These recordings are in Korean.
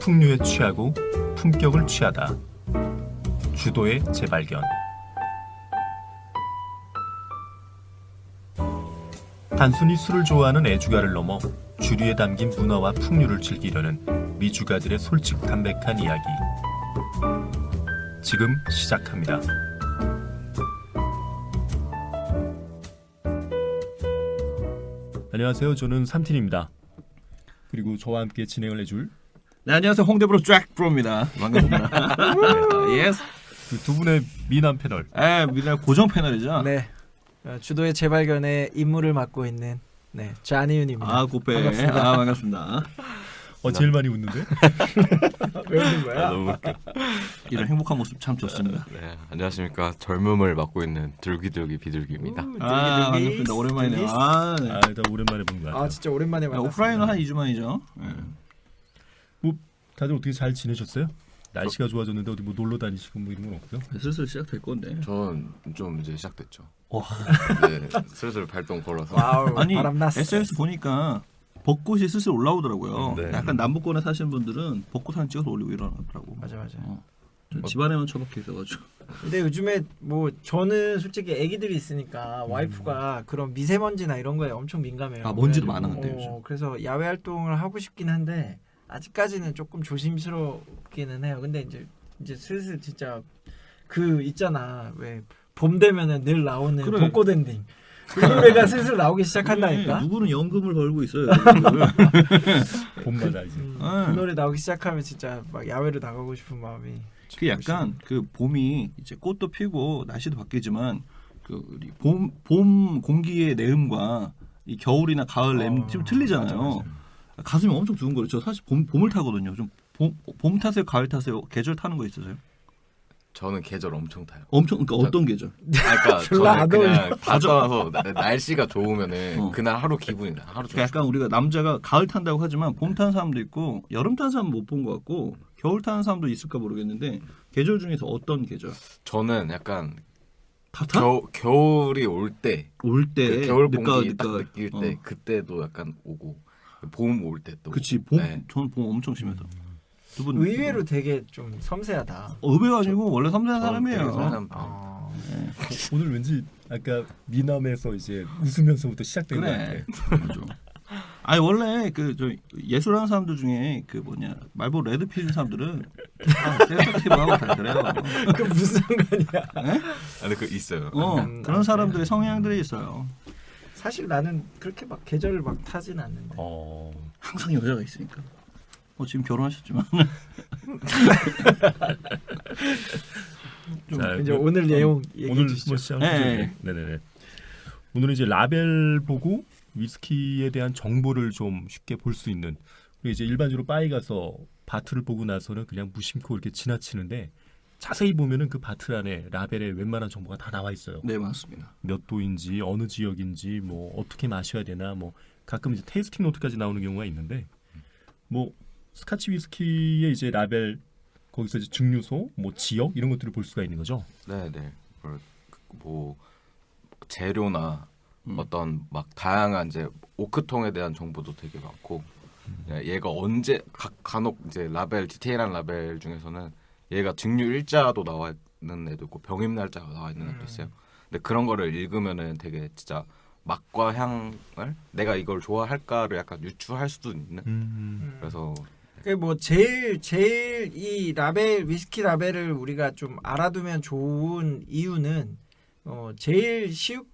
풍류에 취하고 품격을 취하다. 주도의 재발견. 단순히 술을 좋아하는 애주가를 넘어 주류에 담긴 문화와 풍류를 즐기려는 미주가들의 솔직 담백한 이야기. 지금 시작합니다. 안녕하세요. 저는 삼틴입니다. 그리고 저와 함께 진행을 해줄 네, 안녕하세요. 홍대브로 잭 프로입니다. 반갑습니다. 예스. 그 두 분의 미남 패널. 미날 고정 패널이죠. 네, 주도의 재발견에 임무를 맡고 있는 잔이윤입니다. 고페. 반갑습니다. 반갑습니다. 제일 많이 웃는데? 왜 웃는 거야? 너무 웃겨. 이런 행복한 모습 참 좋습니다. 네, 안녕하십니까. 젊음을 맡고 있는 들기들기 비둘기입니다. 반갑습니다. 오랜만이네요. 네. 일단 오랜만에 본 것 같아요. 진짜 오랜만에 만났습니다. 오프라인은 한 2주 만이죠. 뭐 다들 어떻게 잘 지내셨어요? 날씨가 좋아졌는데 어디 뭐 놀러 다니시고 뭐 이런 건 없고요? 슬슬 시작될 건데. 저는 좀 이제 시작됐죠. 와. 네, 슬슬 발동 걸어서. 와우, 아니 바람 났어. SNS 보니까 벚꽃이 슬슬 올라오더라고요. 네. 약간 남부권에 사시는 분들은 벚꽃 사진 찍어서 올리고 이러더라고. 맞아. 저 집안에만 처박혀 있어가지고. 근데 요즘에 뭐 저는 솔직히 아기들이 있으니까 와이프가 그런 미세먼지나 이런 거에 엄청 민감해요. 먼지도 많은데 요즘. 그래서 야외 활동을 하고 싶긴 한데 아직까지는 조금 조심스럽기는 해요. 근데 이제 슬슬 진짜 그 있잖아, 왜 봄 되면은 늘 나오는 그래. 벚꽃 엔딩 그 노래가 슬슬 나오기 시작한다니까. 누구는 연금을 벌고 있어요. 봄마다 이제. 그 노래 나오기 시작하면 진짜 막 야외로 나가고 싶은 마음이. 그 약간 그 봄이 이제 꽃도 피고 날씨도 바뀌지만 그 우리 봄 공기의 내음과 이 겨울이나 가을 내음 좀 틀리잖아요. 맞아. 가슴이 엄청 두근 거려요. 저 사실 봄을 타거든요. 좀 봄 타세요, 가을 타세요, 계절 타는 거 있으세요? 저는 계절 엄청 타요. 엄청 그러니까 어떤 계절? 그러니까 별로 안 저는 그냥 다 떠나서 날씨가 좋으면은 어. 그날 하루 기분이 하루 그러니까 좋아. 약간 우리가 남자가 가을 탄다고 하지만 봄 타는 사람도 있고 여름 타는 사람 못 본 것 같고 겨울 타는 사람도 있을까 모르겠는데 계절 중에서 어떤 계절? 저는 약간 다 타? 겨울이 올 때, 올 때, 그 겨울 공기 늦가. 딱 느낄 때 그때도 약간 오고 봄 올 때 또. 그치 봄. 네. 저는 봄 엄청 심해서. 두 분 의외로 되게 좀 섬세하다. 의외가 아니고 원래 섬세한 저는 되게 사람이에요. 섬세한 편. 아, 오늘 왠지 아까 미남에서 이제 웃으면서부터 시작된 것 그래. 같아. 맞아. 아니 원래 그 저 예술하는 사람들 중에 그 말보 레드 필 사람들은 센서티브하고 다 그래요. 그 무슨 상관이야? 근데 그 있어요. 그런 사람들의 성향들이 있어요. 사실 나는 그렇게 막 계절을 막 타진 않는데. 항상 여자가 있으니까. 지금 결혼하셨지만 좀 자, 이제 오늘 내용 얘기해 오늘 주시죠. 뭐 시작하죠. 네. 네네네. 오늘은 이제 라벨 보고 위스키에 대한 정보를 좀 쉽게 볼 수 있는. 그리고 이제 일반적으로 바에 가서 바트를 보고 나서는 그냥 무심코 이렇게 지나치는데 자세히 보면은 그 바트 안에 라벨에 웬만한 정보가 다 나와 있어요. 네 맞습니다. 몇 도인지 어느 지역인지 뭐 어떻게 마셔야 되나 뭐 가끔 이제 테이스팅 노트까지 나오는 경우가 있는데 뭐 스카치 위스키의 이제 라벨 거기서 이제 증류소, 뭐 지역 이런 것들을 볼 수가 있는 거죠. 네. 뭐 재료나 어떤 막 다양한 이제 오크통에 대한 정보도 되게 많고 얘가 언제 간혹 이제 라벨 디테일한 라벨 중에서는 얘가 증류 일자도 나와 있는 애도 있고 병임 날짜가 나와 있는 애도 있어요. 근데 그런 거를 읽으면은 되게 진짜 맛과 향을 내가 이걸 좋아할까를 약간 유추할 수도 있는. 그래서 뭐 제일 이 라벨 위스키 라벨을 우리가 좀 알아두면 좋은 이유는 제일 쉬운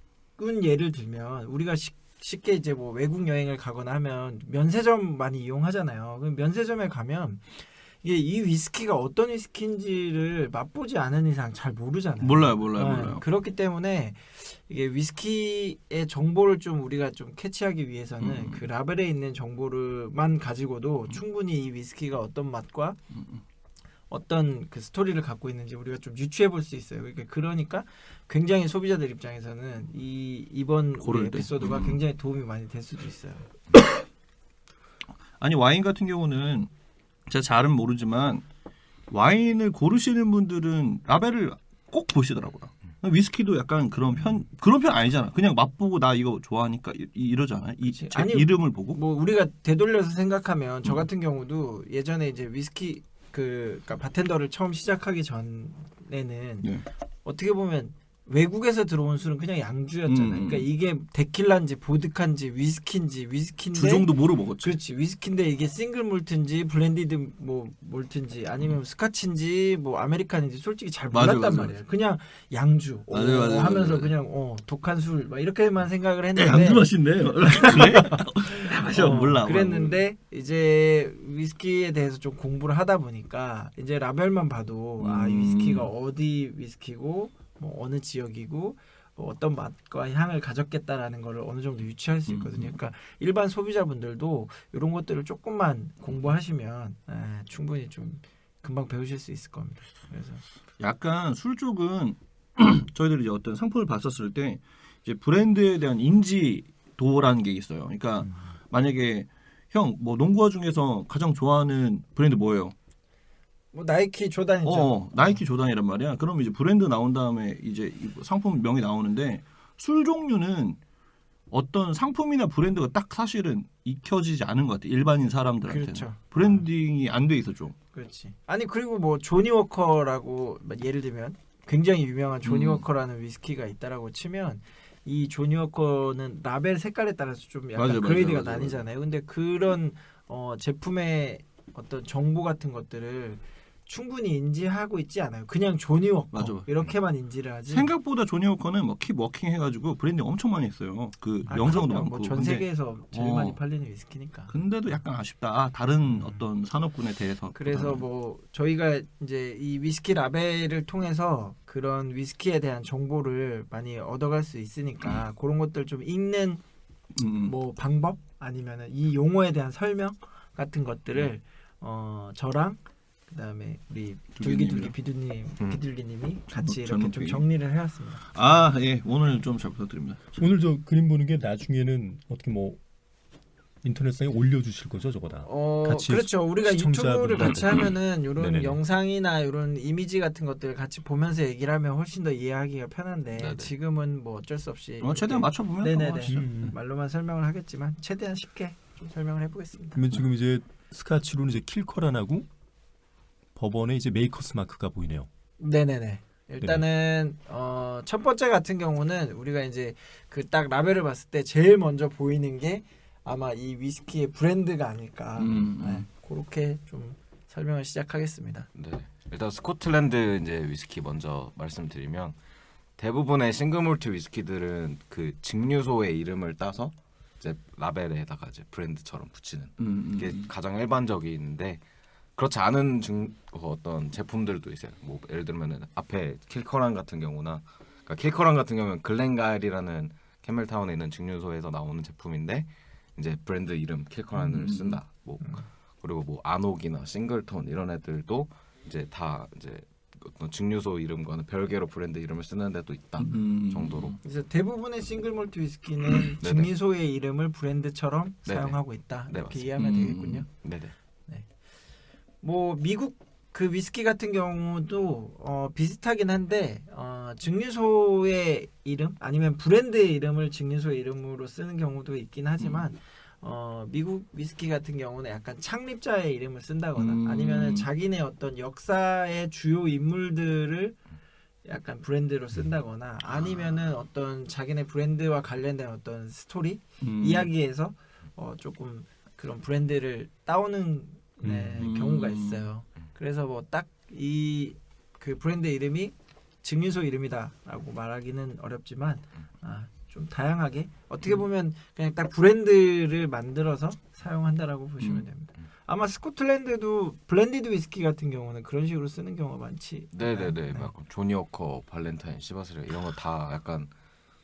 예를 들면 우리가 쉽게 이제 뭐 외국 여행을 가거나 하면 면세점 많이 이용하잖아요. 그럼 면세점에 가면 이게 이 위스키가 어떤 위스키인지를 맛보지 않은 이상 잘 모르잖아요. 몰라요. 그렇기 때문에 이게 위스키의 정보를 좀 우리가 좀 캐치하기 위해서는 그 라벨에 있는 정보를만 가지고도 충분히 이 위스키가 어떤 맛과 어떤 그 스토리를 갖고 있는지 우리가 좀 유추해 볼 수 있어요. 그러니까 굉장히 소비자들 입장에서는 이번 고를 때. 에피소드가 굉장히 도움이 많이 될 수도 있어요. 아니 와인 같은 경우는 제가 잘은 모르지만 와인을 고르시는 분들은 라벨을 꼭 보시더라고요. 위스키도 약간 그런 편 아니잖아. 그냥 맛보고 나 이거 좋아하니까 이러잖아. 그치. 제 아니, 이름을 보고. 뭐 우리가 되돌려서 생각하면 저 같은 경우도 예전에 이제 위스키 그러니까 바텐더를 처음 시작하기 전에는 예. 어떻게 보면 외국에서 들어온 술은 그냥 양주였잖아요. 그러니까 이게 데킬라인지 보드카인지 위스키인데 주종도 모르고 먹었지. 그렇지. 위스키인데 이게 싱글 몰트인지 블렌디드 뭐 몰트인지 아니면 스카치인지 뭐 아메리칸인지 솔직히 잘 맞아, 몰랐단 맞아, 말이에요. 그냥 양주 맞아, 하면서 맞아. 그냥 독한 술 막 이렇게만 생각을 했는데 양주 맛있네. 그래? 마셔 몰라. 그랬는데 이제 위스키에 대해서 좀 공부를 하다 보니까 이제 라벨만 봐도 이 위스키가 어디 위스키고 뭐 어느 지역이고 뭐 어떤 맛과 향을 가졌겠다라는 거를 어느 정도 유추할 수 있거든요. 그러니까 일반 소비자분들도 이런 것들을 조금만 공부하시면 충분히 좀 금방 배우실 수 있을 겁니다. 그래서 약간 술 쪽은 저희들이 이제 어떤 상품을 봤었을 때 이제 브랜드에 대한 인지도라는 게 있어요. 그러니까 만약에 형 뭐 농구화 중에서 가장 좋아하는 브랜드 뭐예요? 뭐 나이키 조단이죠. 나이키 조단이란 말이야. 그럼 이제 브랜드 나온 다음에 이제 이 상품 명이 나오는데 술 종류는 어떤 상품이나 브랜드가 딱 사실은 익혀지지 않은 것 같아. 일반인 사람들한테는. 그렇죠. 브랜딩이 안 돼 있어 좀. 그렇지. 아니 그리고 뭐 조니 워커라고 예를 들면 굉장히 유명한 조니 워커라는 위스키가 있다라고 치면 이 조니 워커는 라벨 색깔에 따라서 좀 약간 맞아, 그레이드가 맞아. 나뉘잖아요. 근데 그런 제품의 어떤 정보 같은 것들을 충분히 인지하고 있지 않아요. 그냥 조니 워커 맞아. 이렇게만 인지를 하지. 생각보다 조니 워커는 뭐 킵 워킹 해가지고 브랜딩 엄청 많이 했어요. 그 영상도 많고. 뭐전 근데 세계에서 제일 많이 팔리는 위스키니까. 근데도 약간 아쉽다. 다른 어떤 산업군에 대해서. 그래서 뭐 저희가 이제 이 위스키 라벨을 통해서 그런 위스키에 대한 정보를 많이 얻어갈 수 있으니까 그런 것들 좀 읽는 뭐 방법 아니면은 이 용어에 대한 설명 같은 것들을 저랑 그다음에 우리 둘기둘기 비둘기님이 같이 이렇게 좀 전문비. 정리를 해왔습니다. 예. 오늘 좀 잘 부탁드립니다. 오늘 저 그림 보는 게 나중에는 어떻게 뭐 인터넷상에 올려주실 거죠, 저거 다. 같이 그렇죠. 우리가 유튜브를 시청자분들한테. 같이 하면은 이런 네네네. 영상이나 이런 이미지 같은 것들을 같이 보면서 얘기를 하면 훨씬 더 이해하기가 편한데 네네. 지금은 뭐 어쩔 수 없이 최대한 이렇게 맞춰보면 네네네. 말로만 설명을 하겠지만 최대한 쉽게 좀 설명을 해보겠습니다. 그러면 지금 이제 스카치로는 이제 킬커란하고 법원에 이제 메이커스 마크가 보이네요. 네네네. 일단은 첫 번째 같은 경우는 우리가 이제 그 딱 라벨을 봤을 때 제일 먼저 보이는 게 아마 이 위스키의 브랜드가 아닐까. 그렇게 좀 설명을 시작하겠습니다. 네. 일단 스코틀랜드 이제 위스키 먼저 말씀드리면 대부분의 싱글몰트 위스키들은 그 증류소의 이름을 따서 이제 라벨에다가 이제 브랜드처럼 붙이는 게 가장 일반적인데 그렇지 않은 어떤 제품들도 있어요. 뭐 예를 들면은 앞에 킬커란 같은 경우나 그러니까 킬커란 같은 경우는 글렌가일이라는 캐멜타운에 있는 증류소에서 나오는 제품인데 이제 브랜드 이름 킬커란을 쓴다. 뭐 그리고 뭐 아녹이나 싱글톤 이런 애들도 이제 다 이제 어떤 증류소 이름과는 별개로 브랜드 이름을 쓰는 데도 있다 정도로. 그래서 대부분의 싱글몰트 위스키는 증류소의 이름을 브랜드처럼 네네. 사용하고 있다. 네, 이렇게 맞습니다. 이해하면 되겠군요. 네네. 뭐 미국 그 위스키 같은 경우도 비슷하긴 한데 증류소의 이름 아니면 브랜드의 이름을 증류소의 이름으로 쓰는 경우도 있긴 하지만 미국 위스키 같은 경우는 약간 창립자의 이름을 쓴다거나 아니면 자기네 어떤 역사의 주요 인물들을 약간 브랜드로 쓴다거나 아니면은 어떤 자기네 브랜드와 관련된 어떤 스토리 이야기에서 조금 그런 브랜드를 따오는 경우가 있어요. 그래서 뭐 딱 이 그 브랜드 이름이 증류소 이름이다라고 말하기는 어렵지만 좀 다양하게 어떻게 보면 그냥 딱 브랜드를 만들어서 사용한다라고 보시면 됩니다. 아마 스코틀랜드도 블렌디드 위스키 같은 경우는 그런 식으로 쓰는 경우가 많지. 네네네. 막 조니 워커, 발렌타인, 시바스레 이런 거 다 약간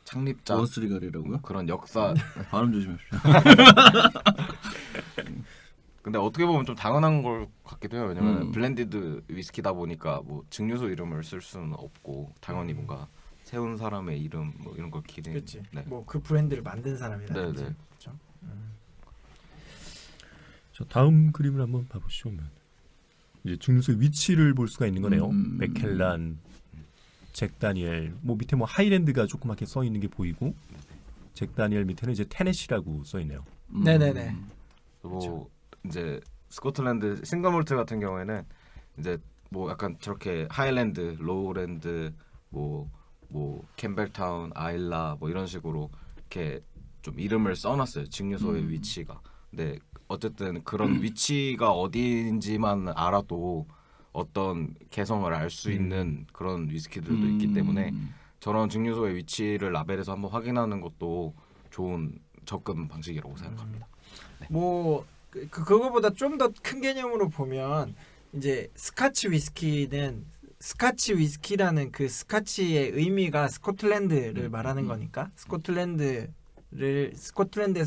창립자 원스리갈이라고요? 그런 역사. 발음 조심하십시오. 근데 어떻게 보면 좀 당연한 걸 같기도 해요. 왜냐면 블렌디드 위스키다 보니까 뭐 증류소 이름을 쓸 수는 없고 당연히 뭔가 세운 사람의 이름 뭐 이런 걸 기대. 그렇지. 네. 뭐 그 브랜드를 만든 사람이라든지. 네네. 그렇죠. 자, 다음 그림을 한번 봐보시죠. 이제 증류소의 위치를 볼 수가 있는 거네요. 맥켈란 잭 다니엘, 뭐 밑에 뭐 하이랜드가 조그맣게 써 있는 게 보이고 잭 다니엘 밑에는 이제 테네시라고 써 있네요. 네네네. 뭐 이제 스코틀랜드 싱글 몰트 같은 경우에는 이제 뭐 약간 저렇게 하일랜드, 로우랜드, 뭐 캠벨타운, 아일라 뭐 이런 식으로 이렇게 좀 이름을 써놨어요. 증류소의 위치가. 근데 어쨌든 그런 위치가 어디인지만 알아도 어떤 개성을 알 수 있는 그런 위스키들도 있기 때문에 저런 증류소의 위치를 라벨에서 한번 확인하는 것도 좋은 접근 방식이라고 생각합니다. 뭐 그거보다 좀 더 큰 개념으로 보면 이제 스카치 위스키는 스카치 위스키라는 그 스카치의 의미가 스코틀랜드를 말하는 거니까 스코틀랜드에서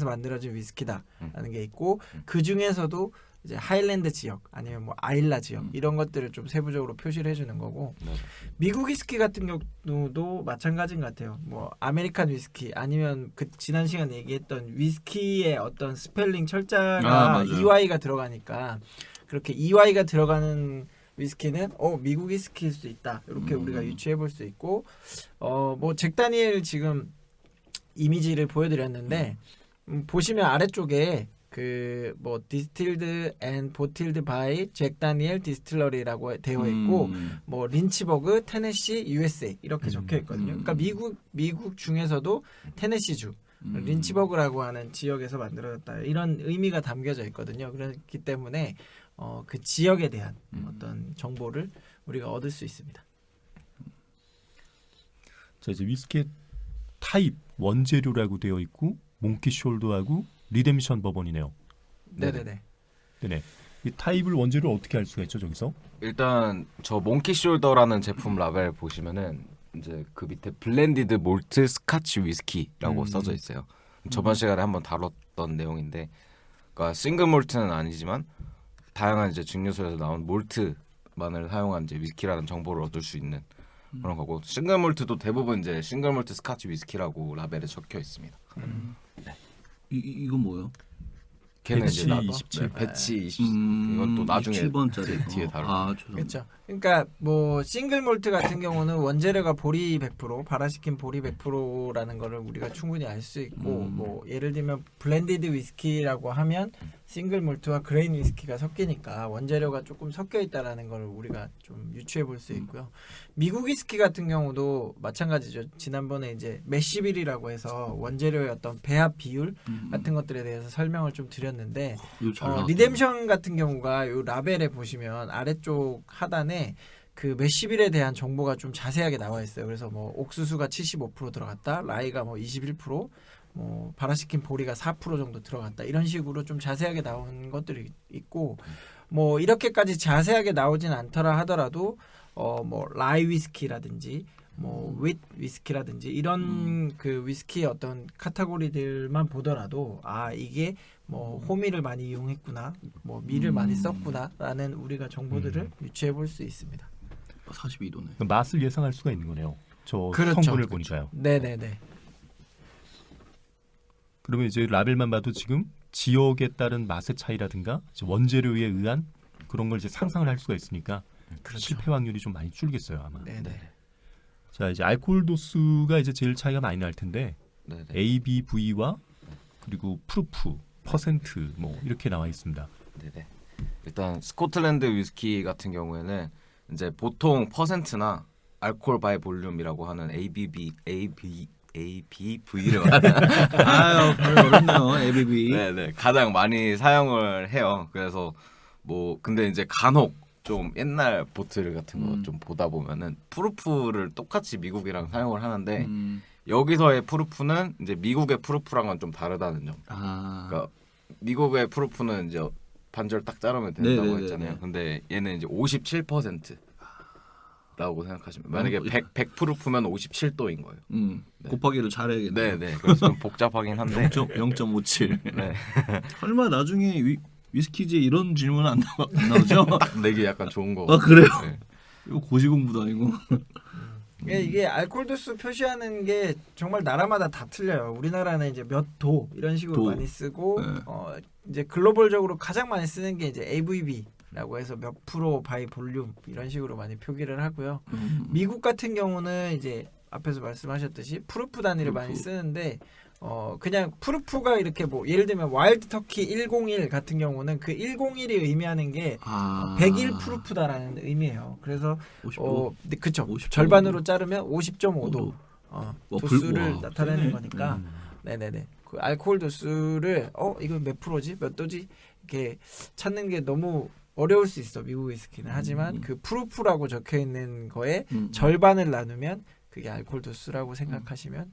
만들어진 위스키다라는 게 있고 그 중에서도 이제 하일랜드 지역 아니면 뭐 아일라 지역 이런 것들을 좀 세부적으로 표시를 해주는 거고 네. 미국 위스키 같은 경우도 마찬가지인 것 같아요. 뭐 아메리칸 위스키 아니면 그 지난 시간에 얘기했던 위스키의 어떤 스펠링 철자가 EY가 들어가니까 그렇게 EY가 들어가는 위스키는 미국 위스키일 수 있다. 이렇게 우리가 유추해 볼 수 있고 뭐 잭 다니엘 지금 이미지를 보여드렸는데 보시면 아래쪽에 그 뭐 디스틸드 앤 보틸드 바이 잭 다니엘 디스틸러리라고 되어 있고 뭐 린치버그 테네시 USA 이렇게 적혀 있거든요. 그러니까 미국 중에서도 테네시주 린치버그라고 하는 지역에서 만들어졌다 이런 의미가 담겨져 있거든요. 그렇기 때문에 그 지역에 대한 어떤 정보를 우리가 얻을 수 있습니다. 자 이제 위스키의 타입 원재료라고 되어 있고 몽키 숄더하고 리뎀션 버번이네요. 네네네. 네네. 이 타입을 원재료 어떻게 알 수가 있죠 저기서? 일단 저 몽키 숄더라는 제품 라벨 보시면은 이제 그 밑에 블렌디드 몰트 스카치 위스키라고 써져 있어요. 저번 시간에 한번 다뤘던 내용인데, 그러니까 싱글 몰트는 아니지만 다양한 이제 증류소에서 나온 몰트만을 사용한 이제 위스키라는 정보를 얻을 수 있는 그런 거고, 싱글 몰트도 대부분 이제 싱글 몰트 스카치 위스키라고 라벨에 적혀 있습니다. 네. 이건 뭐예요? 걔는 배치 이제 27. 배치 27. 이건 또 나중에 27번짜리 뒤에 다룰. 죄송합니다. 그렇죠. 그러니까 뭐 싱글 몰트 같은 경우는 원재료가 보리 100%, 발화시킨 보리 100%라는 거를 우리가 충분히 알 수 있고 뭐 예를 들면 블렌디드 위스키라고 하면 싱글 몰트와 그레인 위스키가 섞이니까 원재료가 조금 섞여 있다라는 걸 우리가 좀 유추해 볼 수 있고요. 미국 위스키 같은 경우도 마찬가지죠. 지난번에 이제 매시빌이라고 해서 원재료의 어떤 배합 비율 같은 것들에 대해서 설명을 좀 드렸는데 리뎀션 같은 경우가 요 라벨에 보시면 아래쪽 하단에 그 매시빌에 대한 정보가 좀 자세하게 나와 있어요. 그래서 뭐 옥수수가 75% 들어갔다, 라이가 뭐 21%, 뭐 발화시킨 보리가 4% 정도 들어갔다 이런 식으로 좀 자세하게 나온 것들이 있고 뭐 이렇게까지 자세하게 나오진 않더라 하더라도 뭐 라이 위스키라든지 뭐 윗 위스키라든지 이런 그 위스키의 어떤 카테고리들만 보더라도 이게 뭐 호미를 많이 이용했구나, 뭐 밀을 많이 썼구나라는 우리가 정보들을 유추해 볼 수 있습니다. 42도네. 맛을 예상할 수가 있는 거네요. 저 그렇죠. 성분을 보니까요. 네네네. 그러면 이제 라벨만 봐도 지금 지역에 따른 맛의 차이라든가 원재료에 의한 그런 걸 이제 상상을 할 수가 있으니까 그렇죠. 실패 확률이 좀 많이 줄겠어요 아마. 네네. 자 이제 알코올 도수가 이제 제일 차이가 많이 날 텐데 네네. ABV와 그리고 프루프, 퍼센트 뭐 이렇게 나와 있습니다. 네네. 일단 스코틀랜드 위스키 같은 경우에는 이제 보통 퍼센트나 알코올 바이 볼륨이라고 하는 ABV를 아유, 어렵네요. ABV. 네네 가장 많이 사용을 해요. 그래서 뭐 근데 이제 간혹 좀 옛날 보틀 같은 거 좀 보다 보면은 프루프를 똑같이 미국이랑 사용을 하는데 여기서의 프루프는 이제 미국의 프루프랑은 좀 다르다는 점. 그러니까 미국의 프루프는 이제 반절 딱 자르면 된다고 네네네네. 했잖아요. 근데 얘는 이제 57%라고 생각하시면 만약에 100 프루프면 57도인 거예요. 네. 곱하기를 잘해야겠네요. 네네. 그래서 좀 복잡하긴 한데. 0.57. 네. 설마 나중에 위스키지에 이런 질문은 안 나오죠? 딱 내기 약간 좋은 거. 아 그래요? 네. 이거 고시공부도 아니고. 이게 알코올 도수 표시하는 게 정말 나라마다 다 틀려요. 우리나라는 이제 몇 도 이런 식으로 도. 많이 쓰고 네. 이제 글로벌적으로 가장 많이 쓰는 게 이제 ABV 라고 해서 몇 프로 바이 볼륨 이런 식으로 많이 표기를 하고요. 미국 같은 경우는 이제 앞에서 말씀하셨듯이 프루프 단위를 많이 쓰는데 그냥 프루프가 이렇게 뭐 예를 들면 와일드 터키 101 같은 경우는 그 101이 의미하는 게 100일 프루프다라는 의미예요. 그래서 55. 그쵸. 50.5. 절반으로 자르면 50.5도 도수를 와, 나타내는 세네. 거니까 네네네. 그 알코올 도수를 이거 몇 프로지? 몇 도지? 이렇게 찾는 게 너무 어려울 수 있어. 미국 위스키는. 하지만 그 프루프라고 적혀 있는 거에 절반을 나누면 그게 알코올 도수라고 생각하시면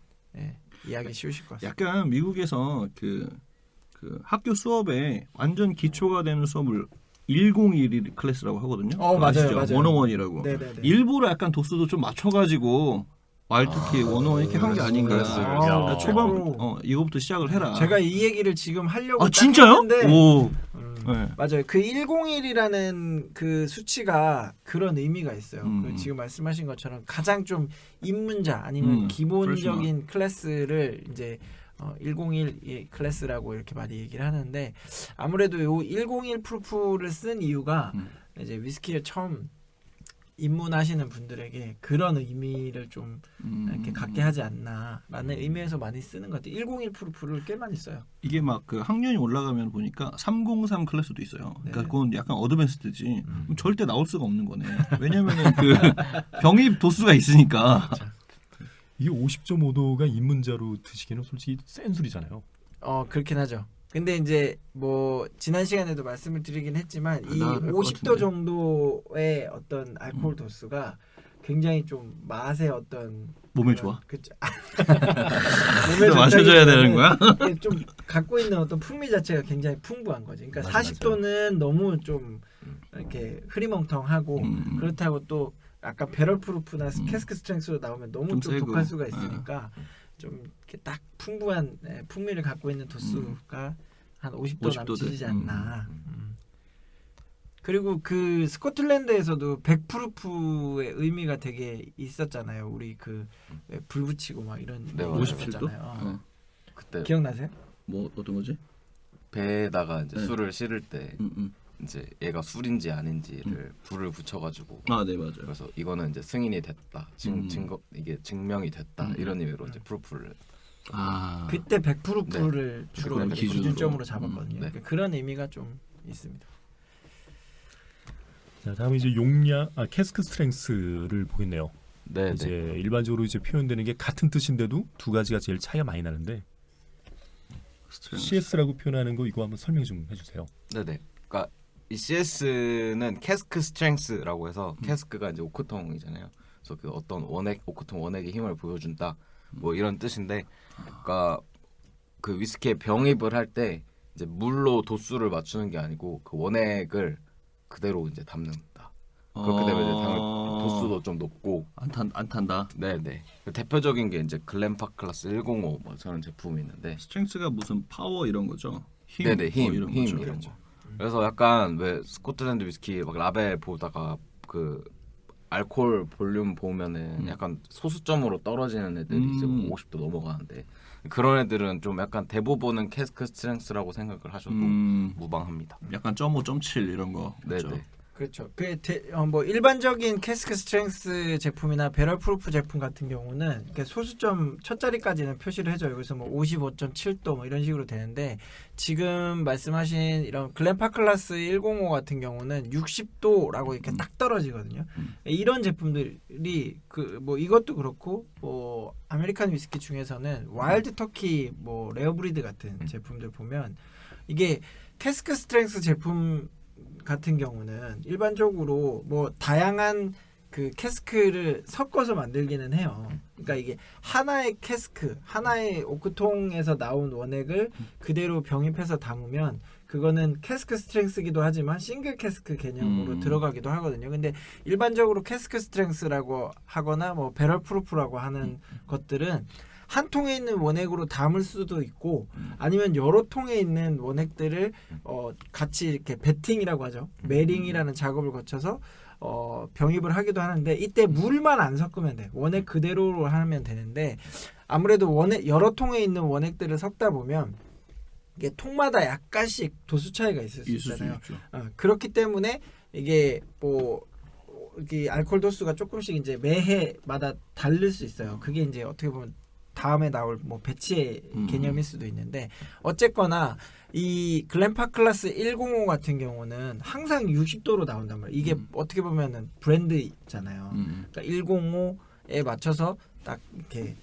이해하기 쉬우실 것 같습니다. 약간 미국에서 그 학교 수업에 완전 기초가 되는 수업을 101 클래스라고 하거든요. 맞아요, 아시죠? 맞아요. 101이라고. 네네네. 일부러 약간 도수도 좀 맞춰가지고 와일드키 101 이렇게 한 게 아닌가. 클래스를. 그러니까 야. 초반 이거부터 시작을 해라. 제가 이 얘기를 지금 하려고 딱 진짜요? 했는데 오. 네. 맞아요. 그 101이라는 그 수치가 그런 의미가 있어요. 그 지금 말씀하신 것처럼 가장 좀 입문자 아니면 기본적인 클래스를 이제 101 클래스라고 이렇게 많이 얘기를 하는데 아무래도 요 101 프루프를 쓴 이유가 이제 위스키를 처음 입문하시는 분들에게 그런 의미를 좀 이렇게 갖게 하지 않나라는 의미에서 많이 쓰는 것 같아요. 101 프루프를 꽤 많이 써요. 이게 막 그 학년이 올라가면 보니까 303 클래스도 있어요. 그러니까 네. 그건 약간 어드밴스드지. 그럼 절대 나올 수가 없는 거네. 왜냐면은 그 병입 도수가 있으니까. 이게 50.5도가 입문자로 드시기는 솔직히 센 술이잖아요. 그렇긴 하죠. 근데 이제 뭐 지난 시간에도 말씀을 드리긴 했지만 이 나을 것 50도 같은데. 정도의 어떤 알코올 도수가 굉장히 좀 맛의 어떤 몸에 좋아. 그쵸. 진짜 마셔줘야 되는 거야? 이게 좀 갖고 있는 어떤 풍미 자체가 굉장히 풍부한 거지. 그러니까 맞아, 40도는 너무 좀 이렇게 흐리멍텅하고 그렇다고 또 아까 배럴 프루프나 캐스크 스트렝스로 나오면 너무 좀 좀 세고. 독할 수가 있으니까 좀 이렇게 딱 풍부한 풍미를 갖고 있는 도수가 한 50도 50도 남짓이지 돼. 않나. 그리고 그 스코틀랜드에서도 100 프루프의 의미가 되게 있었잖아요. 우리 그 불 붙이고 막 이런 네, 얘기가 57도? 있었잖아요. 그때 기억나세요? 뭐 어떤 거지? 배에다가 이제 네. 술을 실을 때 이제 얘가 술인지 아닌지를 불을 붙여가지고 네 맞아요. 그래서 이거는 이제 승인이 됐다, 증거 이게 증명이 됐다 이런 의미로 이제 프루프를 그때 100 프루프를 네. 주로 그때 이제 기준으로. 기준점으로 잡았거든요. 네. 그러니까 그런 의미가 좀 있습니다. 자, 다음에 이제 용량 캐스크 스트렝스를 보겠네요. 네, 이제 네. 일반적으로 이제 표현되는 게 같은 뜻인데도 두 가지가 제일 차이가 많이 나는데 CS라고 표현하는 거 이거 한번 설명 좀 해주세요. 네네. 그러니까 이 CS는 캐스크 스트렝스라고 해서 캐스크가 이제 오크통이잖아요. 그래서 그 어떤 원액 오크통 원액의 힘을 보여준다. 뭐 이런 뜻인데, 그러니까 그 위스키에 병입을 할 때 이제 물로 도수를 맞추는 게 아니고 그 원액을 그대로 이제 담는다. 그렇게 되면 이제 도수도 좀 높고 안 탄다. 네네. 대표적인 게 이제 글렌팍 클래스 105 뭐 저런 제품이 있는데 스트렝스가 무슨 파워 이런 거죠? 힘, 네네 힘 이런 힘 거죠. 이런 거. 그래서 약간 왜 스코틀랜드 위스키 막 라벨 보다가 그 알코올 볼륨 보면은 약간 소수점으로 떨어지는 애들이 이제 50도 넘어가는데 그런 애들은 좀 약간 대부분은 캐스크 스트렝스라고 생각을 하셔도 무방합니다. 약간 0.5, 0.7 이런 거. 네네. 그렇죠? 그렇죠. 뭐 일반적인 캐스크 스트렝스 제품이나 배럴 프루프 제품 같은 경우는 이렇게 소수점 첫 자리까지는 표시를 해줘요. 그래서 뭐 55.7도 뭐 이런 식으로 되는데 지금 말씀하신 이런 글렌파클라스 105 같은 경우는 60도라고 이렇게 딱 떨어지거든요. 이런 제품들이 그 뭐 이것도 그렇고 뭐 아메리칸 위스키 중에서는 와일드 터키 뭐 레어 브리드 같은 제품들 보면 이게 캐스크 스트렝스 제품 같은 경우는 일반적으로 뭐 다양한 그 캐스크를 섞어서 만들기는 해요. 그러니까 이게 하나의 캐스크, 하나의 오크통에서 나온 원액을 그대로 병입해서 담으면 그거는 캐스크 스트렝스기도 하지만 싱글 캐스크 개념으로 들어가기도 하거든요. 근데 일반적으로 캐스크 스트렝스라고 하거나 뭐 배럴 프루프라고 하는 것들은 한 통에 있는 원액으로 담을 수도 있고 아니면 여러 통에 있는 원액들을 같이 이렇게 베팅이라고 하죠. 매링이라는 작업을 거쳐서 병입을 하기도 하는데 이때 물만 안 섞으면 돼. 원액 그대로로 하면 되는데 아무래도 원액 여러 통에 있는 원액들을 섞다 보면 이게 통마다 약간씩 도수 차이가 있을 수 있잖아요. 그렇기 때문에 이게 뭐 이게 알코올 도수가 조금씩 이제 매해마다 다를 수 있어요. 그게 이제 어떻게 보면 다음에 나올 뭐 배치의 개념일 수도 있는데 어쨌거나 이 글램파클라스 105 같은 경우는 항상 60도로 나온단 말이에요. 이게 어떻게 보면은 브랜드잖아요. 그러니까 105에 맞춰서 딱 이렇게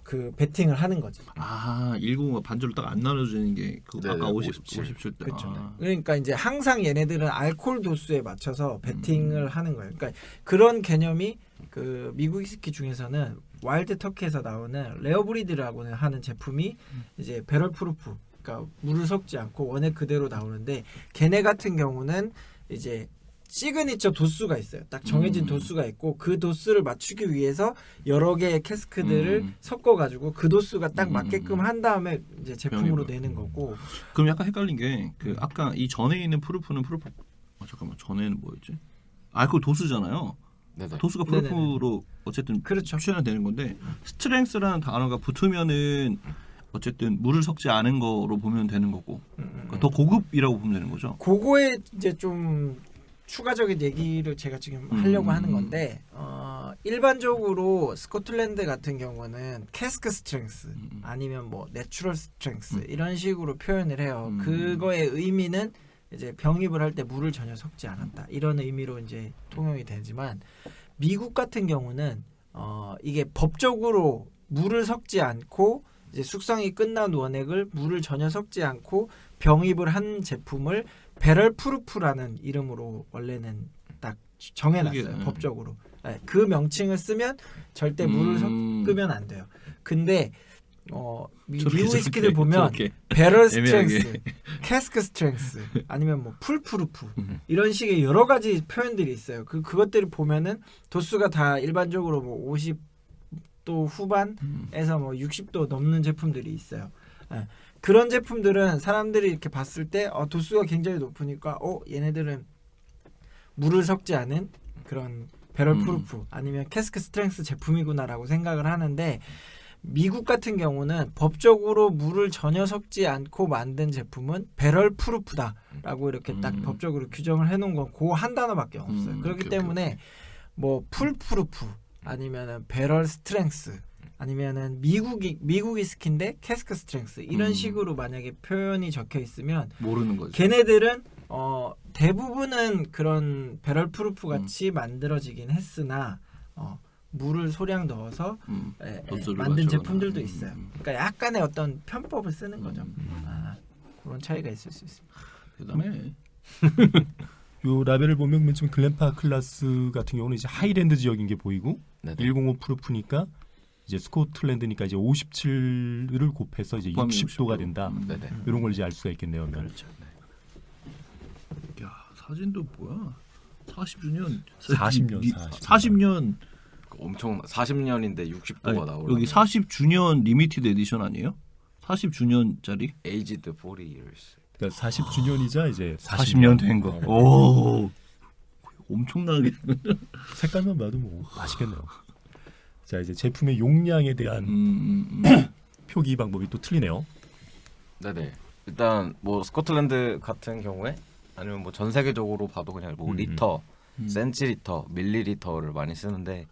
그 배팅을 하는 거지. 아 105가 반절로 딱 안 나눠지는 게 그 네네, 아까 57. 57대. 그렇죠. 그러니까 이제 항상 얘네들은 알코올 도수에 맞춰서 배팅을 하는 거예요. 그러니까 그런 개념이 그 미국 위스키 중에서는 와일드 터키에서 나오는 레어브리드라고 하는 제품이 이제 배럴 프루프, 그러니까 물을 섞지 않고 원액 그대로 나오는데 걔네 같은 경우는 이제 시그니처 도수가 있어요. 딱 정해진 도수가 있고 그 도수를 맞추기 위해서 여러 개의 캐스크들을 섞어가지고 그 도수가 딱 맞게끔 한 다음에 이제 제품으로 내는 거고. 그럼 약간 헷갈린 게 그 아까 이 전에 있는 프루프는 프루프. 잠깐만 전에는 뭐였지? 알코올 도수잖아요. 네네. 도수가 프루프로 어쨌든 그렇죠. 표현이 되는 건데 스트렝스라는 단어가 붙으면은 어쨌든 물을 섞지 않은 거로 보면 되는 거고 그러니까 더 고급이라고 보면 되는 거죠. 그거에 이제 좀 추가적인 얘기를 제가 지금 하려고 하는 건데 일반적으로 스코틀랜드 같은 경우는 캐스크 스트렝스 아니면 뭐 내추럴 스트렝스 이런 식으로 표현을 해요. 그거의 의미는 이제 병입을 할 때 물을 전혀 섞지 않았다 이런 의미로 이제 통용이 되지만 미국 같은 경우는 이게 법적으로 물을 섞지 않고 이제 숙성이 끝난 원액을 물을 전혀 섞지 않고 병입을 한 제품을 배럴 프루프라는 이름으로 원래는 딱 정해놨어요. 그게, 법적으로. 네, 그 명칭을 쓰면 절대 물을 섞으면 안 돼요. 근데 미국 위스키들 보면 배럴 스트렝스, 캐스크 스트렝스 아니면 뭐 풀 프루프 이런 식의 여러 가지 표현들이 있어요. 그것들을 보면은 도수가 다 일반적으로 뭐 50도 후반에서 뭐 60도 넘는 제품들이 있어요. 네. 그런 제품들은 사람들이 이렇게 봤을 때 도수가 굉장히 높으니까 얘네들은 물을 섞지 않은 그런 배럴 프루프 아니면 캐스크 스트렝스 제품이구나라고 생각을 하는데 미국 같은 경우는 법적으로 물을 전혀 섞지 않고 만든 제품은 배럴 프루프다라고 이렇게 딱 법적으로 규정을 해놓은 건 그 한 단어밖에 없어요. 그렇기 때문에 뭐 풀 프루프 아니면은 배럴 스트렝스 아니면은 미국 위스키인데 캐스크 스트렝스 이런 식으로 만약에 표현이 적혀 있으면 모르는 거죠. 걔네들은 대부분은 그런 배럴 프루프 같이 만들어지긴 했으나 물을 소량 넣어서 만든 제품들도 있어요. 그러니까 약간의 어떤 편법을 쓰는 거죠. 그런 차이가 있을 수 있습니다. 대단해. 요 라벨을 보면 맨 처음 글램파클라스 같은 경우는 이제 하이랜드 지역인 게 보이고 네네. 105 프루프니까 이제 스코틀랜드니까 이제 57을 곱해서 이제 60도가 된다. 네네. 이런 걸 이제 알 수가 있겠네요. 그렇죠. 야 사진도 뭐야? 40주년 40년 40년 엄청 40년인데 60도가 나오고 여기 40주년 리미티드 에디션 아니에요? 40주년짜리? aged 40 years. 그러니까 40주년이자 이제 40년 된 거. 오 엄청나게. 색깔만 봐도 뭐 맛있겠네요. 자 이제 제품의 용량에 대한 표기 방법이 또 틀리네요. 네네. 일단 뭐 스코틀랜드 같은 경우에 아니면 뭐 전 세계적으로 봐도 그냥 뭐 리터, 센치리터, 밀리리터를 많이 쓰는데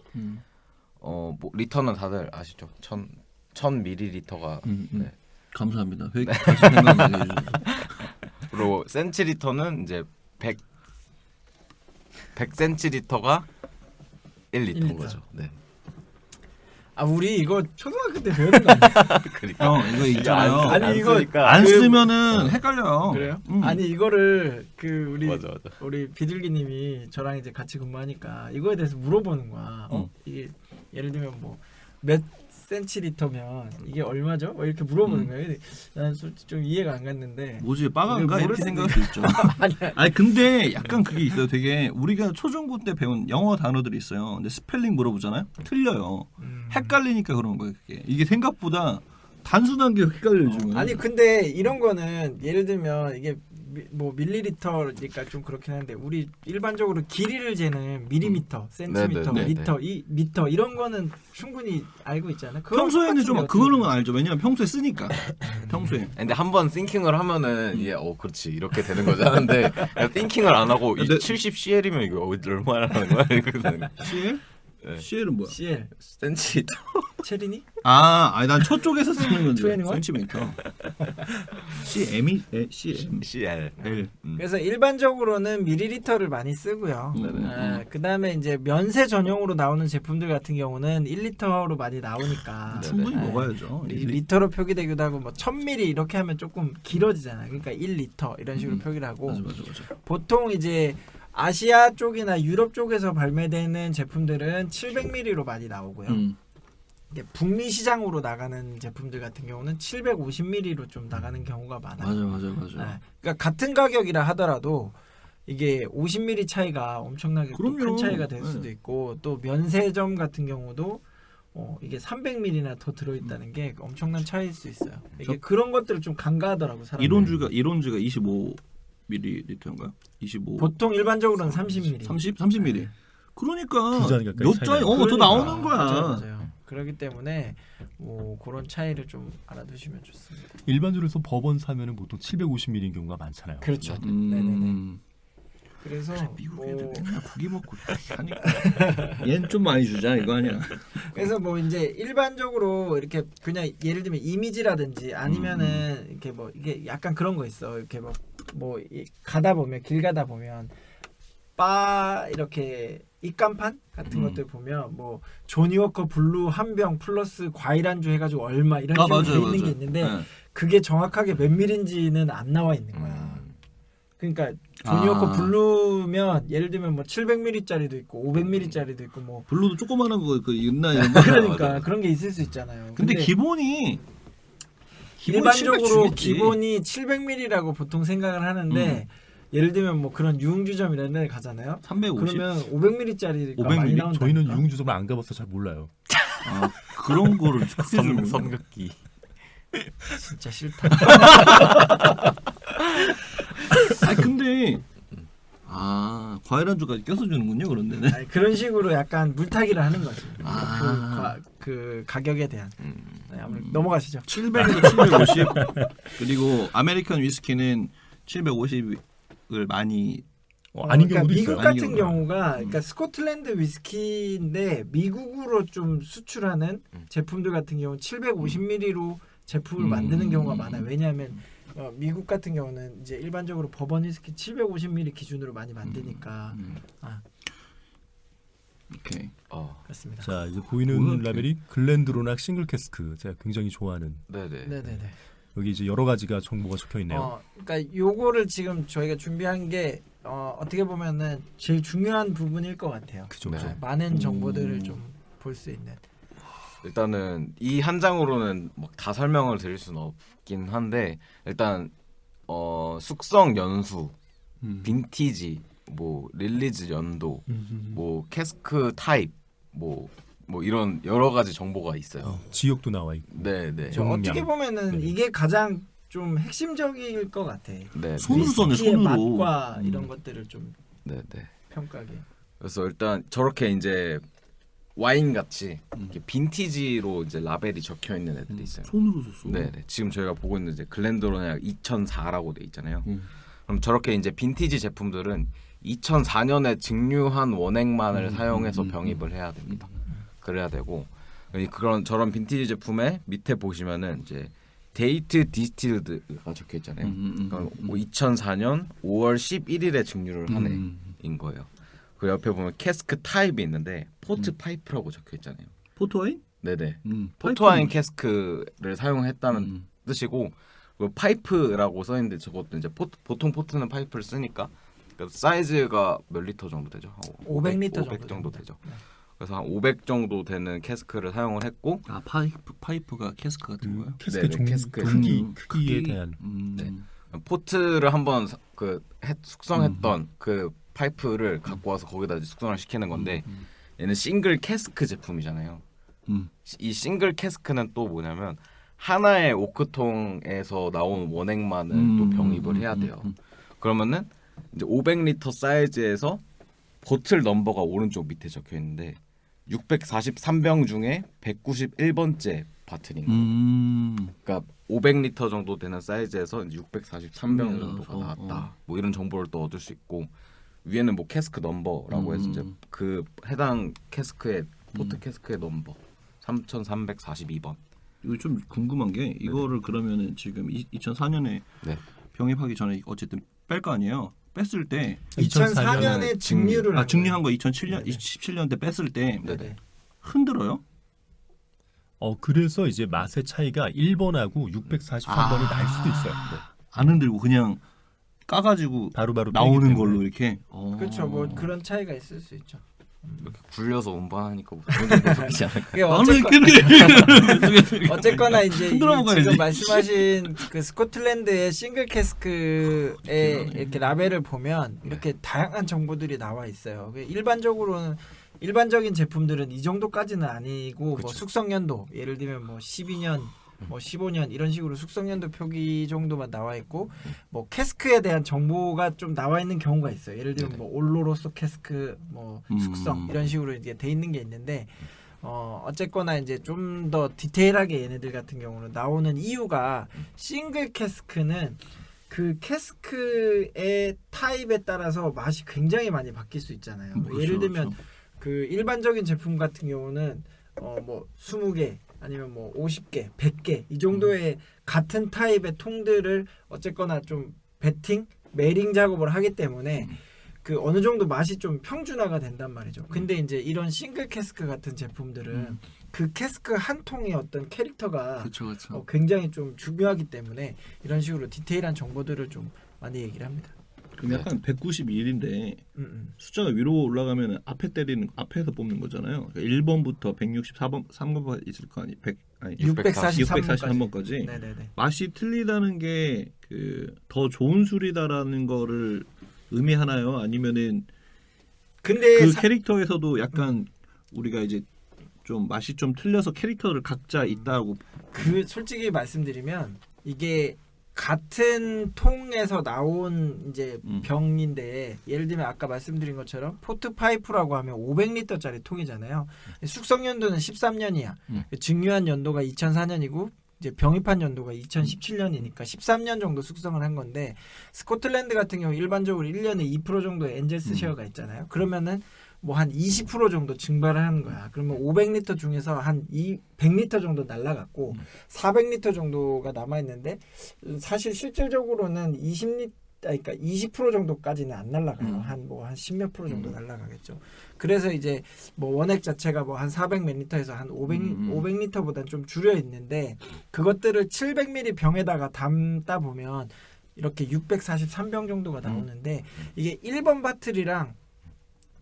뭐 리터는 다들 아시죠? 1000 밀리리터가 네. 감사합니다. 다시 생각나게 해주셔서. 그리고 센치리터는 이제 100 센치리터가 1리터인 거죠. 네. 우리 이거 초등학교 때 배우는 거 아니야? 그러니까 형 이거 있잖아요. 아니, 이거 안 쓰면은 헷갈려요. 그래요? 아니 이거를 우리 맞아. 우리 비둘기님이 저랑 이제 같이 근무하니까 이거에 대해서 물어보는 거야. 이게 예를 들면 뭐 몇 센치리터면 이게 얼마죠? 이렇게 물어보는 거예요. 근데 난 솔직히 좀 이해가 안 갔는데. 뭐지 빠간가 이렇게 생각할 수 있죠. 아니야. 아니 근데 약간 그게 있어요. 되게 우리가 초중고 때 배운 영어 단어들이 있어요. 근데 스펠링 물어보잖아요. 틀려요. 헷갈리니까 그런 거예요. 이게 생각보다 단순한 게 헷갈려요. 아니 근데 이런 거는 예를 들면 이게 뭐 밀리리터니까 좀 그렇긴 한데 우리 일반적으로 길이를 재는 밀리미터, 센티미터, 네네네. 리터, 미터 이런 거는 충분히 알고 있잖아요. 평소에는 좀 그거는 알죠. 왜냐면 평소에 쓰니까. 평소에. 근데 한번 띵킹을 하면은 이게 그렇지 이렇게 되는 거잖아. 근데 띵킹을 안 하고 이 근데- 70CL이면 이거 얼마나 하는 거야? 이렇게 되는 거야. CL? 네. CL은 뭐야? CL 센치미터. 체리니? 아니 난 저쪽에서 쓰는 건지. 21? 센티미터. CM이 CM. CL. L. 그래서 일반적으로는 밀리리터를 많이 쓰고요. 네네. 그다음에 이제 면세 전용으로 나오는 제품들 같은 경우는 1리터로 많이 나오니까 충분히 네. 먹어야죠. 리터로 표기되기도 하고 뭐 1000ml 이렇게 하면 조금 길어지잖아요. 그러니까 1리터 이런 식으로 표기를 하고 맞아. 보통 이제 아시아 쪽이나 유럽 쪽에서 발매되는 제품들은 700ml로 많이 나오고요. 이제 북미 시장으로 나가는 제품들 같은 경우는 750ml로 좀 나가는 경우가 많아요. 맞아. 네. 그러니까 같은 가격이라 하더라도 이게 50ml 차이가 엄청나게 또 큰 그럼요. 차이가 될 네. 수도 있고 또 면세점 같은 경우도 이게 300ml나 더 들어있다는 게 엄청난 차이일 수 있어요. 이게 그런 것들을 좀 간과하더라고 사람들이. 이론주가 25ml인가요? 25. 보통 일반적으로는 30ml. 30ml. 그러니까 두 잔 가까이 몇 차이가 잔이 나요. 더 나오는 거야. 맞아요. 그렇기 때문에 뭐 그런 차이를 좀 알아두시면 좋습니다. 일반적으로 버번 사면은 보통 750ml인 경우가 많잖아요. 그렇죠. 네네네. 그래서 미국 뭐 애들 맨날 고기 먹고 하니까 얘는 좀 많이 주자 이거 아니야. 그래서 뭐 이제 일반적으로 이렇게 그냥 예를 들면 이미지라든지 아니면은 이렇게 뭐 이게 약간 그런 거 있어. 이렇게 뭐 가다 보면 길 가다 보면 바 이렇게 입간판 같은 것들 보면 뭐 조니워커 블루 한 병 플러스 과일 안주 해가지고 얼마 이런 식으로 돼 있는 게 있는데 네. 그게 정확하게 몇 밀인지는 안 나와 있는 거야. 그러니까 조니워커 블루면 예를 들면 뭐 700ml짜리도 있고 500ml짜리도 있고 뭐 블루도 조그마한 거 그 있나 이런 거. 그러니까 그런 게 있을 수 있잖아요. 근데 기본이 일반적으로 700 주겠지. 기본이 700ml라고 보통 생각을 하는데 예를 들면 뭐 그런 유흥주점 이런 데 가잖아요. 350. 그러면 500ml짜리가 500ml? 많이 나온다. 저희는 유흥주점을 안 가봐서 잘 몰라요. 아, 그런 거를 크게 주는 거야? 성격기. 진짜 싫다. 근데 과일 안주까지 껴서 주는군요 그런 데는. 아니, 그런 식으로 약간 물타기를 하는 거지. 아. 그 가격에 대한. 네, 아무래도 넘어가시죠. 700에서 750 그리고 아메리칸 위스키는 750을 많이 아닌 그러니까 경우도 미국 있어요. 같은 아닌 경우가 그러니까 스코틀랜드 위스키인데 미국으로 좀 수출하는 제품들 같은 경우는 750ml로 제품을 만드는 경우가 많아요. 왜냐하면 미국 같은 경우는 이제 일반적으로 버번 위스키 750ml 기준으로 많이 만드니까 오케이. 그렇습니다. 자 이제 보이는 뭐야, 라벨이 글렌드로낙 싱글 캐스크. 제가 굉장히 좋아하는. 네네. 네네네. 여기 이제 여러 가지가 정보가 적혀 있네요. 그러니까 요거를 지금 저희가 준비한 게 어떻게 보면은 제일 중요한 부분일 것 같아요. 그죠. 네. 많은 정보들을 좀 볼 수 있는. 일단은 이 한 장으로는 막 다 설명을 드릴 수는 없긴 한데 일단 숙성 연수, 빈티지, 뭐 릴리즈 연도, 뭐 캐스크 타입, 뭐 이런 여러 가지 정보가 있어요. 지역도 나와 있고. 네네. 저 정량. 어떻게 보면은 이게 가장 좀 핵심적일 것 같아. 네. 손으로 써네, 위스키의 손으로. 맛과 이런 것들을 좀 네네. 평가하게. 그래서 일단 저렇게 이제 와인 같이 이렇게 빈티지로 이제 라벨이 적혀 있는 애들이 있어요. 손으로 썼어. 네네. 지금 저희가 보고 있는 이제 글렌도로낙 2004라고 돼 있잖아요. 그럼 저렇게 이제 빈티지 제품들은 2004년에 증류한 원액만을 사용해서 병입을 해야 됩니다. 그래야 되고 저런 빈티지 제품의 밑에 보시면은 이제 데이트 디스틸드가 적혀 있잖아요. 그러니까 2004년 5월 11일에 증류를 한 애인 거예요. 그 옆에 보면 캐스크 타입이 있는데 포트 파이프라고 적혀 있잖아요. 포토와인? 네네. 포트와인 캐스크를 사용했다는 뜻이고 그 파이프라고 써 있는데 저것도 이제 보통 포트는 파이프를 쓰니까 사이즈가 몇 리터 정도 되죠? 500리터 500 정도 되죠. 그래서 한 500 정도 되는 캐스크를 사용을 했고 파이프가 캐스크 같은 거예요? 캐스크 네네, 캐스크의 크기에 대한. 네. 포트를 한번 숙성했던 그 파이프를 갖고 와서 거기다 이제 숙성을 시키는 건데 얘는 싱글 캐스크 제품이잖아요. 이 싱글 캐스크는 또 뭐냐면 하나의 오크통에서 나온 원액만을 또 병입을 해야 돼요. 그러면은 이제 500리터 사이즈에서 보틀 넘버가 오른쪽 밑에 적혀 있는데 643병 중에 191번째 바틀인 거예요. 그러니까 500리터 정도 되는 사이즈에서 이제 643병 정도가 나왔다. 뭐 이런 정보를 또 얻을 수 있고 위에는 뭐 캐스크 넘버라고 해서 이제 그 해당 캐스크의 포트 캐스크의 넘버 3,342번. 이거 좀 궁금한 게 이거를 그러면은 지금 2004년에 네. 병입하기 전에 어쨌든 뺄 거 아니에요. 뺐을 때 2004년에 증류를 증류한 거 2007년 27년 때 뺐을 때 네네. 흔들어요? 그래서 이제 맛의 차이가 1번하고 643번이 날 수도 있어요. 네. 안 흔들고 그냥 까가지고 바로바로 나오는 빼기 걸로 때문에. 이렇게. 그렇죠. 뭐 그런 차이가 있을 수 있죠. 이렇게 굴려서 운반하니까 뭐 그런 정도 되지 않을까? 그게 나는 어쨌거나 이제 흔들어 먹어야지. 지금 말씀하신 그 스코틀랜드의 싱글 캐스크의 이렇게 라벨을 보면 이렇게 다양한 정보들이 나와 있어요. 일반적인 제품들은 이 정도까지는 아니고 뭐 그쵸. 숙성 연도 예를 들면 뭐 12년 뭐 15년 이런 식으로 숙성 연도 표기 정도만 나와 있고 뭐 캐스크에 대한 정보가 좀 나와 있는 경우가 있어요. 예를 들면 뭐 올로로소 캐스크 뭐 숙성 이런 식으로 이제 돼 있는 게 있는데 어쨌거나 이제 좀 더 디테일하게 얘네들 같은 경우는 나오는 이유가 싱글 캐스크는 그 캐스크의 타입에 따라서 맛이 굉장히 많이 바뀔 수 있잖아요. 그렇죠, 예를 들면 그렇죠. 그 일반적인 제품 같은 경우는 뭐 20개 아니면 뭐 50개, 100개 이 정도의 같은 타입의 통들을 어쨌거나 좀 매링 작업을 하기 때문에 그 어느 정도 맛이 좀 평준화가 된단 말이죠. 근데 이제 이런 싱글 캐스크 같은 제품들은 그 캐스크 한 통의 어떤 캐릭터가 그렇죠. 굉장히 좀 중요하기 때문에 이런 식으로 디테일한 정보들을 좀 많이 얘기를 합니다. 그럼 약간 191인데 음. 숫자가 위로 올라가면 앞에서 뽑는 거잖아요. 그러니까 1번부터 164번 3번까지 있을 거 아니 643번까지. 네네네. 맛이 틀리다는 게 그 더 좋은 술이다라는 거를 의미하나요? 아니면은 근데 그 캐릭터에서도 약간 우리가 이제 좀 맛이 좀 틀려서 캐릭터를 각자 있다고. 그 솔직히 말씀드리면 이게 같은 통에서 나온 이제 병인데 예를 들면 아까 말씀드린 것처럼 포트 파이프라고 하면 500리터짜리 통이잖아요. 숙성 연도는 13년이야. 증류한 연도가 2004년이고 이제 병입한 연도가 2017년이니까 13년 정도 숙성을 한 건데 스코틀랜드 같은 경우 일반적으로 1년에 2% 정도의 엔젤스 쉐어가 있잖아요. 그러면은 뭐 한 20% 정도 증발을 하는 거야. 그러면 500리터 중에서 한 100리터 정도 날라갔고 400리터 정도가 남아 있는데 사실 실질적으로는 20% 정도까지는 안 날라가요. 한 10몇 프로 정도 날라가겠죠. 그래서 이제 뭐 원액 자체가 뭐 한 400몇 리터에서 한 500리터보다는 좀 줄여 있는데 그것들을 700ml 병에다가 담다 보면 이렇게 643병 정도가 나오는데 이게 1번 바틀이랑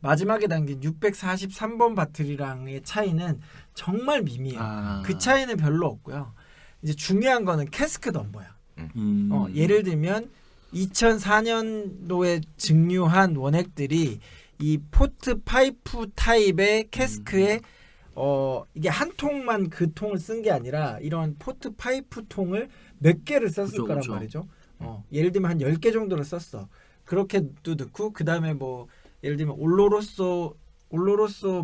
마지막에 담긴 643번 바틀이랑의 차이는 정말 미미해요. 그 차이는 별로 없고요. 이제 중요한 거는 캐스크 넘버야. 예를 들면 2004년도에 증류한 원액들이 이 포트 파이프 타입의 캐스크에 이게 한 통만 그 통을 쓴 게 아니라 이런 포트 파이프 통을 몇 개를 썼을 거란 말이죠. 예를 들면 한 10개 정도를 썼어. 그렇게도 넣고 그다음에 뭐 예를 들면 올로로소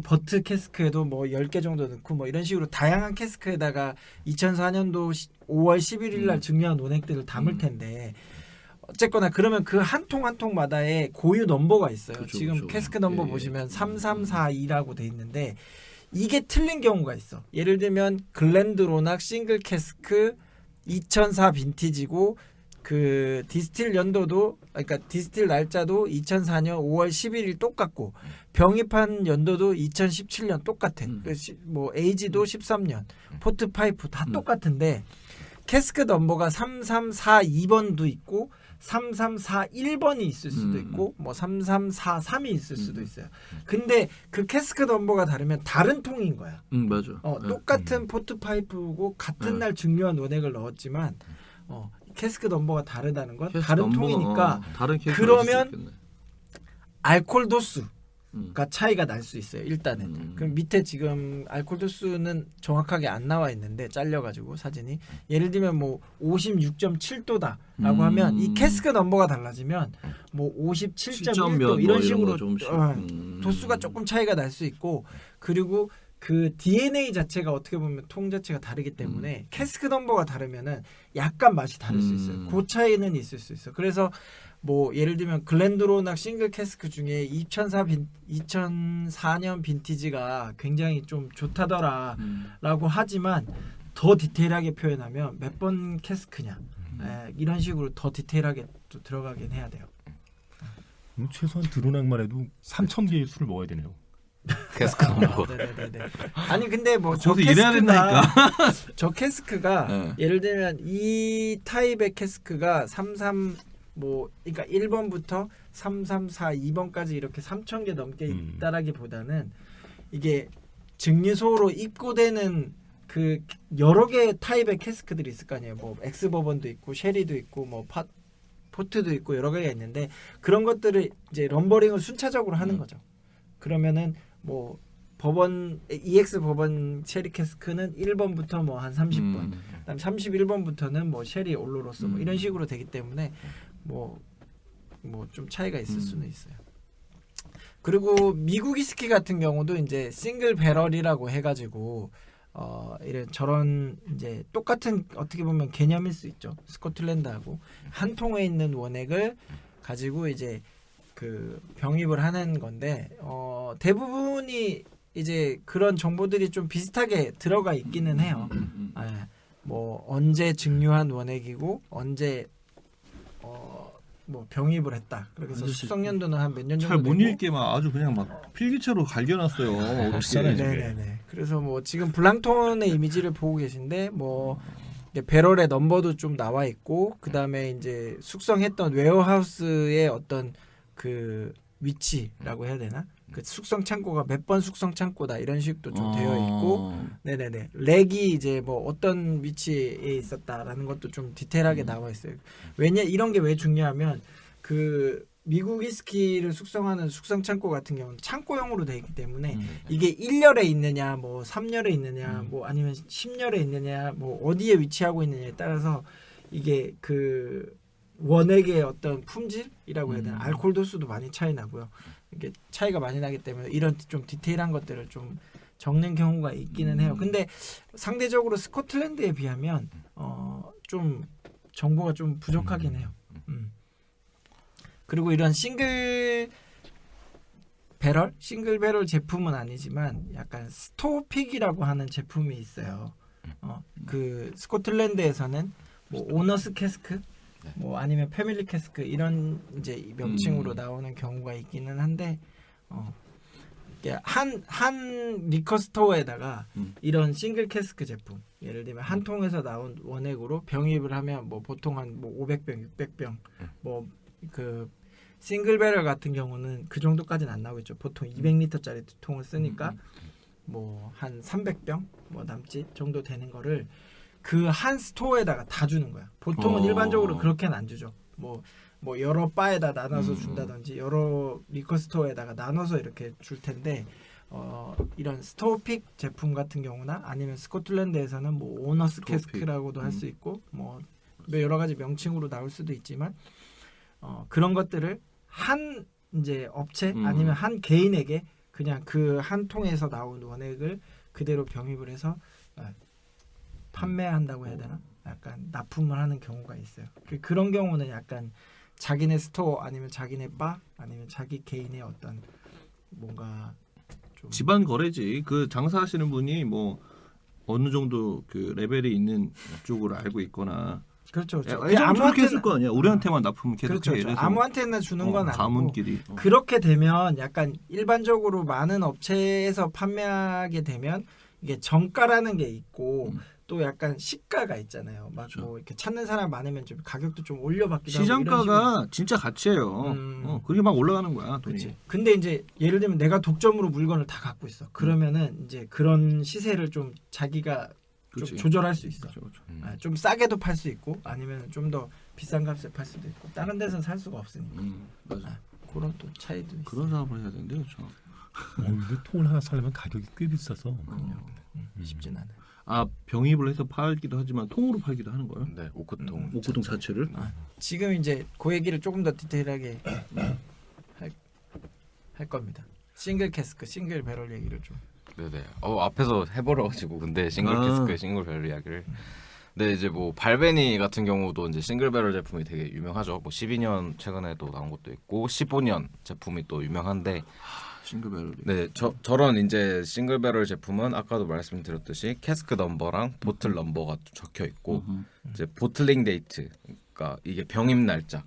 버트 캐스크에도 뭐 10개 정도 넣고 뭐 이런 식으로 다양한 캐스크에다가 2004년도 5월 11일 날 증류한 원액들을 담을 텐데 어쨌거나 그러면 그 한 통 한 통마다의 고유 넘버가 있어요. 그쵸, 지금 그쵸. 캐스크 넘버 보시면 3342라고 돼 있는데 이게 틀린 경우가 있어. 예를 들면 글렌드로낙 싱글 캐스크 2004 빈티지고 그 디스틸 연도도 그러니까 디스틸 날짜도 2004년 5월 11일 똑같고 병입한 연도도 2017년 똑같아. 뭐 에이지도 13년, 포트 파이프 다 똑같은데 캐스크 넘버가 3342번도 있고 3341번이 있을 수도 있고 뭐 3343이 있을 수도 있어요. 근데 그 캐스크 넘버가 다르면 다른 통인 거야. 맞아. 똑같은 포트 파이프고 같은 날 증류한 원액을 넣었지만 캐스크 넘버가 다르다는 건 다른 통이니까 다른 그러면 알코올 도수 차이가 날 수 있어요. 일단은. 그럼 밑에 지금 알코올 도수는 정확하게 안 나와 있는데 잘려가지고 사진이 예를 들면 뭐 56.7도다라고 하면 이 캐스크 넘버가 달라지면 뭐 57.1도 이런 식으로 도수가 조금 차이가 날 수 있고 그리고 그 DNA 자체가 어떻게 보면 통 자체가 다르기 때문에 캐스크 넘버가 다르면은 약간 맛이 다를 수 있어요. 그 차이는 있을 수 있어. 그래서 뭐 예를 들면 글렌드로낙 싱글 캐스크 중에 2004년 빈티지가 굉장히 좀 좋다더라라고 하지만 더 디테일하게 표현하면 몇 번 캐스크냐 이런 식으로 더 디테일하게 또 들어가긴 해야 돼요. 최소한 드로낙만 해도 3,000개의 술을 먹어야 되네요. 캐스크 넘버. 네네네. 아니 근데 뭐 저 거기서 일해야 된다니까. 저 캐스크가 네. 예를 들면 이 타입의 캐스크가 33 뭐 그러니까 1번부터 334 2번까지 이렇게 3,000개 넘게 있다라기보다는 이게 증류소로 입고되는 그 여러 개 타입의 캐스크들이 있을 거 아니에요. 뭐 엑스 버번도 있고 쉐리도 있고 뭐 포트도 있고 여러 개가 있는데 그런 것들을 이제 럼버링을 순차적으로 하는 거죠. 그러면은 뭐 버번 EX 버번 쉐리 캐스크는 1번부터 뭐 한 30번, 그다음 31번부터는 뭐 쉐리 올로로스 뭐 이런 식으로 되기 때문에 뭐 좀 차이가 있을 수는 있어요. 그리고 미국 위스키 같은 경우도 이제 싱글 배럴이라고 해가지고 이런 저런 이제 똑같은 어떻게 보면 개념일 수 있죠. 스코틀랜드하고 한 통에 있는 원액을 가지고 이제 그 병입을 하는 건데 대부분이 이제 그런 정보들이 좀 비슷하게 들어가 있기는 해요. 뭐 언제 증류한 원액이고 언제 뭐 병입을 했다. 그래서 숙성 연도는 한 몇 년 정도 잘 못 되고. 읽게 막 아주 그냥 막 필기체로 갈겨놨어요. 네네네. 그래서 뭐 지금 블랑톤의 이미지를 보고 계신데 뭐 배럴의 넘버도 좀 나와 있고 그 다음에 이제 숙성했던 웨어하우스의 어떤 그 위치라고 해야 되나? 그 숙성 창고가 몇 번 숙성 창고다 이런 식도 좀 되어 있고, 네네네. 렉이 이제 뭐 어떤 위치에 있었다라는 것도 좀 디테일하게 나와 있어요. 왜냐 이런 게 왜 중요하면 그 미국 위스키를 숙성하는 숙성 창고 같은 경우는 창고용으로 되어 있기 때문에 이게 1열에 있느냐, 뭐 3열에 있느냐, 뭐 아니면 10열에 있느냐, 뭐 어디에 위치하고 있느냐에 따라서 이게 그 원액의 어떤 품질이라고 해야 되나 알코올 도수도 많이 차이 나고요. 이게 차이가 많이 나기 때문에 이런 좀 디테일한 것들을 좀 적는 경우가 있기는 해요. 근데 상대적으로 스코틀랜드에 비하면 좀 정보가 좀 부족하긴 해요. 그리고 이런 싱글 배럴 제품은 아니지만 약간 스토픽이라고 하는 제품이 있어요. 그 스코틀랜드에서는 뭐 오너스 캐스크 뭐 아니면 패밀리 캐스크 이런 이제 명칭으로 나오는 경우가 있기는 한데 한 리커 스토어에다가 이런 싱글 캐스크 제품 예를 들면 한 통에서 나온 원액으로 병입을 하면 뭐 보통 한 뭐 500병, 600병 뭐 그 싱글 배럴 같은 경우는 그 정도까지는 안 나오겠죠. 보통 200리터짜리 통을 쓰니까 뭐 한 300병 뭐 남짓 정도 되는 거를 그 한 스토어에다가 다 주는 거야. 보통은 일반적으로 그렇게는 안 주죠. 뭐 여러 바에다 나눠서 준다든지 여러 리커 스토어에다가 나눠서 이렇게 줄 텐데 이런 스토어픽 제품 같은 경우나 아니면 스코틀랜드에서는 뭐 오너스 캐스크라고도 할 수 있고 뭐 여러 가지 명칭으로 나올 수도 있지만 그런 것들을 한 이제 업체 아니면 한 개인에게 그냥 그 한 통에서 나온 원액을 그대로 병입을 해서 판매한다고 해야 되나? 약간 납품을 하는 경우가 있어요. 그런 경우는 약간 자기네 스토어 아니면 자기네 바 아니면 자기 개인의 어떤 뭔가 좀 집안 거래지. 그 장사하시는 분이 뭐 어느 정도 그 레벨이 있는 쪽으로 알고 있거나. 그렇죠. 아무한테 했을 거 아니야. 우리한테만 납품 계속 그렇죠. 이래서 아무한테나 주는 건 아니고 가문끼리. 그렇게 되면 약간 일반적으로 많은 업체에서 판매하게 되면 이게 정가라는 게 있고 또 약간 시가가 있잖아요. 막 뭐 이렇게 찾는 사람 많으면 좀 가격도 좀 올려받기도 하고 시장가가 진짜 가치예요. 그게 막 올라가는 거야. 돈이. 그렇지. 근데 이제 예를 들면 내가 독점으로 물건을 다 갖고 있어. 그러면은 이제 그런 시세를 좀 자기가 좀 그치. 조절할 수 있어. 그렇죠. 좀 싸게도 팔 수 있고 아니면 좀 더 비싼 값에 팔 수도 있고 다른 데서는 살 수가 없으니까. 맞아. 그런 또 차이도 있어. 그런 사업을 해야 되는데요, 저. 근데 통을 하나 사려면 가격이 꽤 비싸서. 쉽진 않아요. 아 병입을 해서 팔기도 하지만 통으로 팔기도 하는 거예요? 네, 오크통. 오크통 자체를? 지금 이제 그 얘기를 조금 더 디테일하게 할 겁니다. 싱글 캐스크, 싱글 배럴 얘기를 좀. 네네. 앞에서 해버려가지고 근데 싱글 아. 캐스크, 싱글 배럴 이야기를. 네, 이제 뭐 발베니 같은 경우도 이제 싱글 배럴 제품이 되게 유명하죠. 뭐 12년 최근에도 나온 것도 있고 15년 제품이 또 유명한데. 싱글벨. 네, 저런 이제 싱글 배럴 제품은 아까도 말씀드렸듯이 캐스크 넘버랑 보틀 넘버가 적혀 있고 이제 보틀링 데이트, 그러니까 이게 병입 날짜,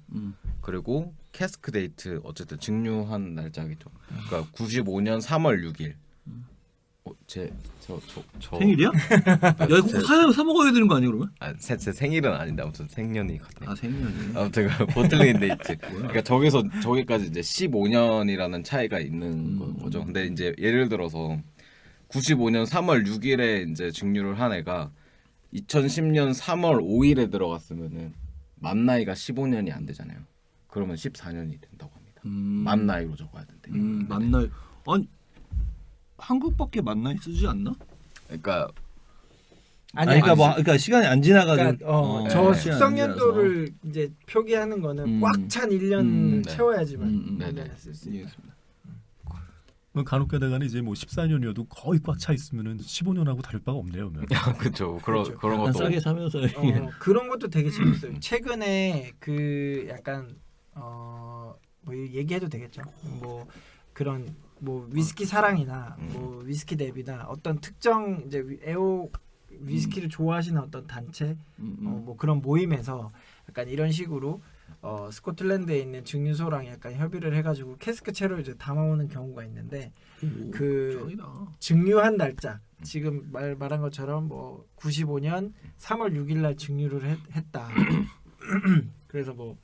그리고 캐스크 데이트 어쨌든 증류한 날짜겠죠. 그러니까 95년 3월 6일. 저 생일이야? 야 이거 사면 사 먹어야 되는 거 아니야 그러면? 제 생일은 아닌데 아무튼 생년이 같아요. 아 생년이. 아무튼 그 보틀링 데이트. 그러니까 저기까지 이제 15년이라는 차이가 있는 거죠. 근데 이제 예를 들어서 95년 3월 6일에 이제 증류를 한 애가 2010년 3월 5일에 들어갔으면은 만 나이가 15년이 안 되잖아요. 그러면 14년이 된다고 합니다. 만 나이로 적어야 된대. 만나요. 아니 한국밖에 만나이 쓰지 않나? 그러니까 그러니까 시간이 안 지나가지고. 그러니까 저 네. 숙성 연도를 이제 표기하는 거는 꽉 찬 1년을 네. 채워야지만 네네. 쓸수 있어요. 이해했습니다. 간혹 가다가는 이제 뭐 14년이어도 거의 꽉 차 있으면은 15년하고 다를 바가 없네요. 그러면. 그렇죠. 그렇죠. 그런 약간 것도 싸게 사면서 그런 것도 되게 재밌어요. 최근에 그 약간 뭐 얘기해도 되겠죠. 뭐 그런 뭐 위스키 사랑이나 뭐 위스키 랩이나 어떤 특정 이제 애호 위스키를 좋아하시는 어떤 단체 뭐 그런 모임에서 약간 이런 식으로 스코틀랜드에 있는 증류소랑 약간 협의를 해가지고 캐스크 채로 이제 담아오는 경우가 있는데 그 짱이다. 증류한 날짜 지금 말한 것처럼 뭐 95년 3월 6일 날 증류를 했다. 그래서 뭐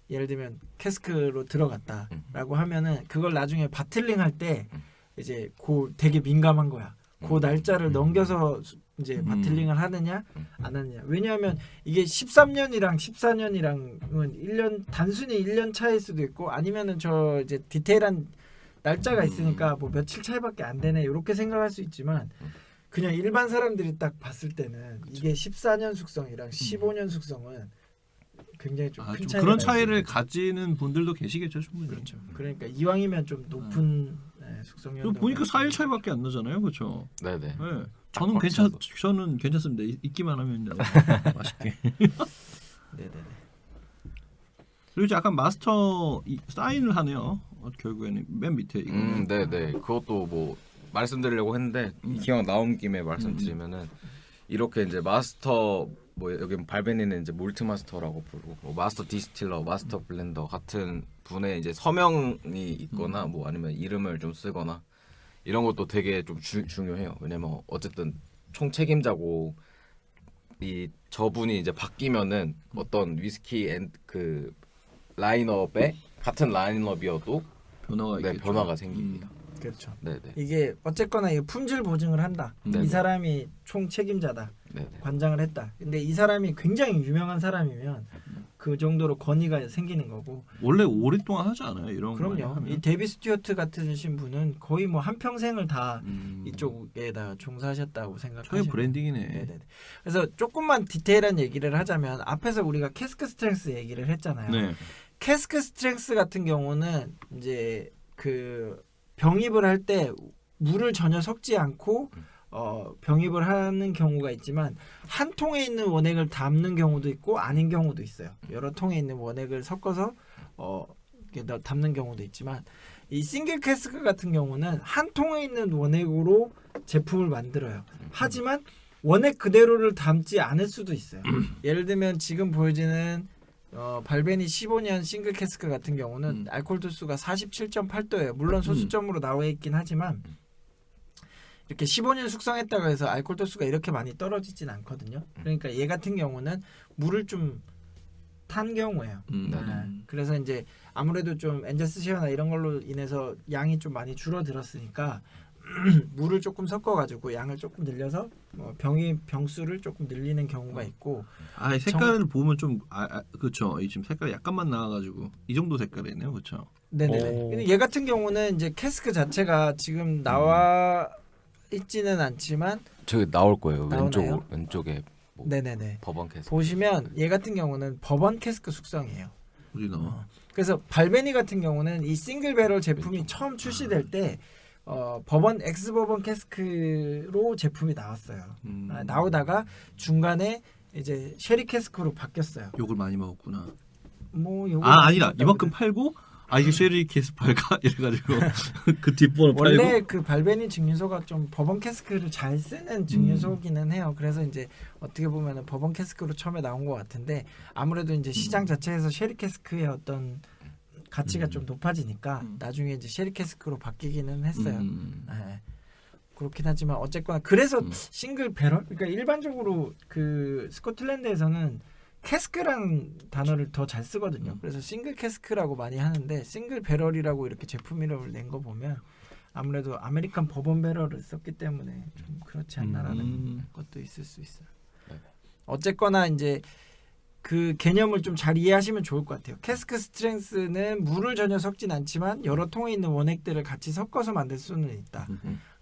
예를 들면 캐스크로 들어갔다라고 하면은 그걸 나중에 바틀링 할 때 이제 고 되게 민감한 거야. 그 날짜를 넘겨서 이제 바틀링을 하느냐 안 하느냐. 왜냐하면 이게 13년이랑 14년이랑은 1년 단순히 1년 차일 수도 있고 아니면은 저 이제 디테일한 날짜가 있으니까 뭐 며칠 차이밖에 안 되네 이렇게 생각할 수 있지만 그냥 일반 사람들이 딱 봤을 때는 이게 14년 숙성이랑 15년 숙성은 굉장히 좀 큰 좀 차이가 그런 날 수 차이를 있는. 가지는 분들도 계시겠죠 충분히. 그렇죠. 그러니까 이왕이면 좀 높은 숙성 저 연도 보니까 4일 차이밖에 안 나잖아요, 그렇죠? 네네. 네. 꽉 차서. 저는 괜찮습니다. 있기만 하면 맛있게. 네네네. 그리고 이제 약간 마스터 사인을 하네요. 결국에는 맨 밑에 이거. 네네. 그것도 뭐 말씀드리려고 했는데 기왕 나온 김에 말씀드리면은 이렇게 이제 마스터 뭐 여기 발베니는 이제 몰트 마스터라고 부르고 뭐 마스터 디스틸러, 마스터 블렌더 같은 분의 이제 서명이 있거나 뭐 아니면 이름을 좀 쓰거나 이런 것도 되게 좀 중요해요. 왜냐면 어쨌든 총 책임자고 이 저분이 이제 바뀌면은 어떤 위스키 그 라인업에 같은 라인업이어도 변화가 네, 있겠죠. 변화가 생깁니다. 그렇죠. 네네. 이게 어쨌거나 이 품질 보증을 한다. 네네. 이 사람이 총 책임자다. 네네. 관장을 했다. 근데 이 사람이 굉장히 유명한 사람이면 그 정도로 권위가 생기는 거고. 원래 오랫동안 하지 않아요, 이런 거. 그럼요. 하면? 이 데비 스튜어트 같으신 분은 거의 뭐 한 평생을 다 음. 이쪽에다 종사하셨다고 저게 생각하시면. 브랜딩이네. 네네. 그래서 조금만 디테일한 얘기를 하자면 앞에서 우리가 캐스크 스트렝스 얘기를 했잖아요. 네. 캐스크 스트렝스 같은 경우는 이제 그 병입을 할 때 물을 전혀 섞지 않고 병입을 하는 경우가 있지만 한 통에 있는 원액을 담는 경우도 있고 아닌 경우도 있어요. 여러 통에 있는 원액을 섞어서 이렇게 담는 경우도 있지만 이 싱글 캐스크 같은 경우는 한 통에 있는 원액으로 제품을 만들어요. 하지만 원액 그대로를 담지 않을 수도 있어요. 예를 들면 지금 보여지는 발베니 15년 싱글 캐스크 같은 경우는 알코올 도수가 47.8도예요. 물론 소수점으로 나와 있긴 하지만 이렇게 15년 숙성했다고 해서 알코올 도수가 이렇게 많이 떨어지진 않거든요. 그러니까 얘 같은 경우는 물을 좀 탄 경우예요. 그래서 이제 아무래도 좀 엔제스 시어나 이런 걸로 인해서 양이 좀 많이 줄어들었으니까 물을 조금 섞어가지고 양을 조금 늘려서 병수를 조금 늘리는 경우가 있고. 아 색깔을 보면 좀 그렇죠. 지금 색깔이 약간만 나와가지고 이 정도 색깔이네요, 그렇죠. 네네네. 오. 근데 얘 같은 경우는 이제 캐스크 자체가 지금 나와 있지는 않지만 저기 나올 거예요. 나오나요? 왼쪽에 뭐 네네네. 법원 캐스크. 보시면 얘 같은 경우는 버번 캐스크 숙성이에요. 어디 나와? 그래서 발베니 같은 경우는 이 싱글 배럴 제품이 처음 출시될 때 버번 엑스 버번 캐스크로 제품이 나왔어요. 나오다가 중간에 이제 쉐리 캐스크로 바뀌었어요. 욕을 많이 먹었구나. 뭐 요거 아니다. 이만큼 팔고 이게 쉐리 캐스 팔까 이래가지고 그 뒷번호 팔고. 원래 그 발베니 증류소가 좀 버번 캐스크를 잘 쓰는 증류소기는 해요. 그래서 이제 어떻게 보면은 버번 캐스크로 처음에 나온 것 같은데 아무래도 이제 시장 자체에서 쉐리 캐스크의 어떤 가치가 좀 높아지니까 나중에 이제 쉐리 캐스크로 바뀌기는 했어요. 네. 그렇긴 하지만 어쨌거나 그래서 싱글 배럴, 그러니까 일반적으로 그 스코틀랜드에서는 캐스크라는 단어를 더 잘 쓰거든요. 그래서 싱글 캐스크라고 많이 하는데 싱글 배럴이라고 이렇게 제품 이름을 낸 거 보면 아무래도 아메리칸 버번 배럴을 썼기 때문에 좀 그렇지 않나라는 것도 있을 수 있어요. 어쨌거나 이제 그 개념을 좀 잘 이해하시면 좋을 것 같아요. 캐스크 스트렝스는 물을 전혀 섞진 않지만 여러 통에 있는 원액들을 같이 섞어서 만들 수는 있다.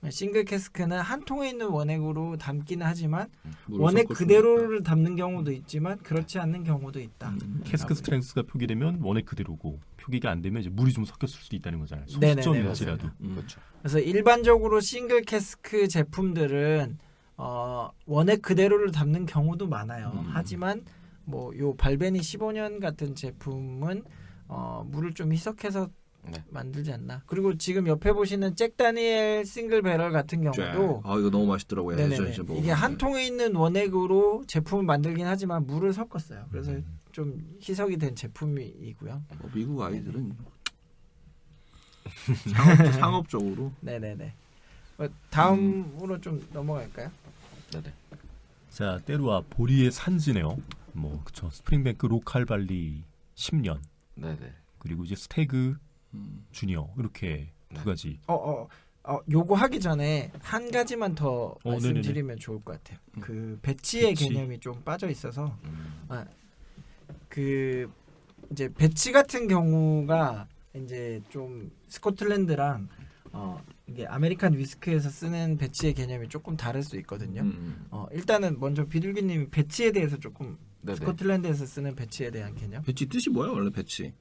싱글 캐스크는 한 통에 있는 원액으로 담기는 하지만 원액 그대로를 담는 경우도 있지만 그렇지 않는 경우도 있다. 캐스크 스트렝스가 표기되면 원액 그대로고 표기가 안 되면 이제 물이 좀 섞였을 수도 있다는 거잖아요. 네네네, 소수점일지라도. 그렇죠. 그래서 일반적으로 싱글 캐스크 제품들은 원액 그대로를 담는 경우도 많아요. 하지만 뭐 요 발베니 15년 같은 제품은 물을 좀 희석해서 네. 만들지 않나. 그리고 지금 옆에 보시는 잭 다니엘 싱글 배럴 같은 경우도 이거 너무 맛있더라고요. 네네네. 진짜 이게 한 통에 있는 원액으로 제품을 만들긴 하지만 물을 섞었어요. 그래서 좀 희석이 된 제품이고요. 미국 아이들은 상업적으로. 네네네. 다음으로 좀 넘어갈까요? 네네. 자, 때로와 보리의 산지네요. 뭐 그쵸. 스프링뱅크 로컬발리 10년. 네네. 그리고 이제 스태그 주니어 이렇게 두 가지. 요거 하기 전에 한 가지만 더 말씀드리면 네네네. 좋을 것 같아요. 그 배치의 배치. 개념이 좀 빠져 있어서 그 이제 배치 같은 경우가 이제 좀 스코틀랜드랑 이게 아메리칸 위스키에서 쓰는 배치의 개념이 조금 다를 수 있거든요. 일단은 먼저 비둘기님이 배치에 대해서 조금 네네. 스코틀랜드에서 쓰는 배치에 대한 개념. 배치 뜻이 뭐야 원래 배치?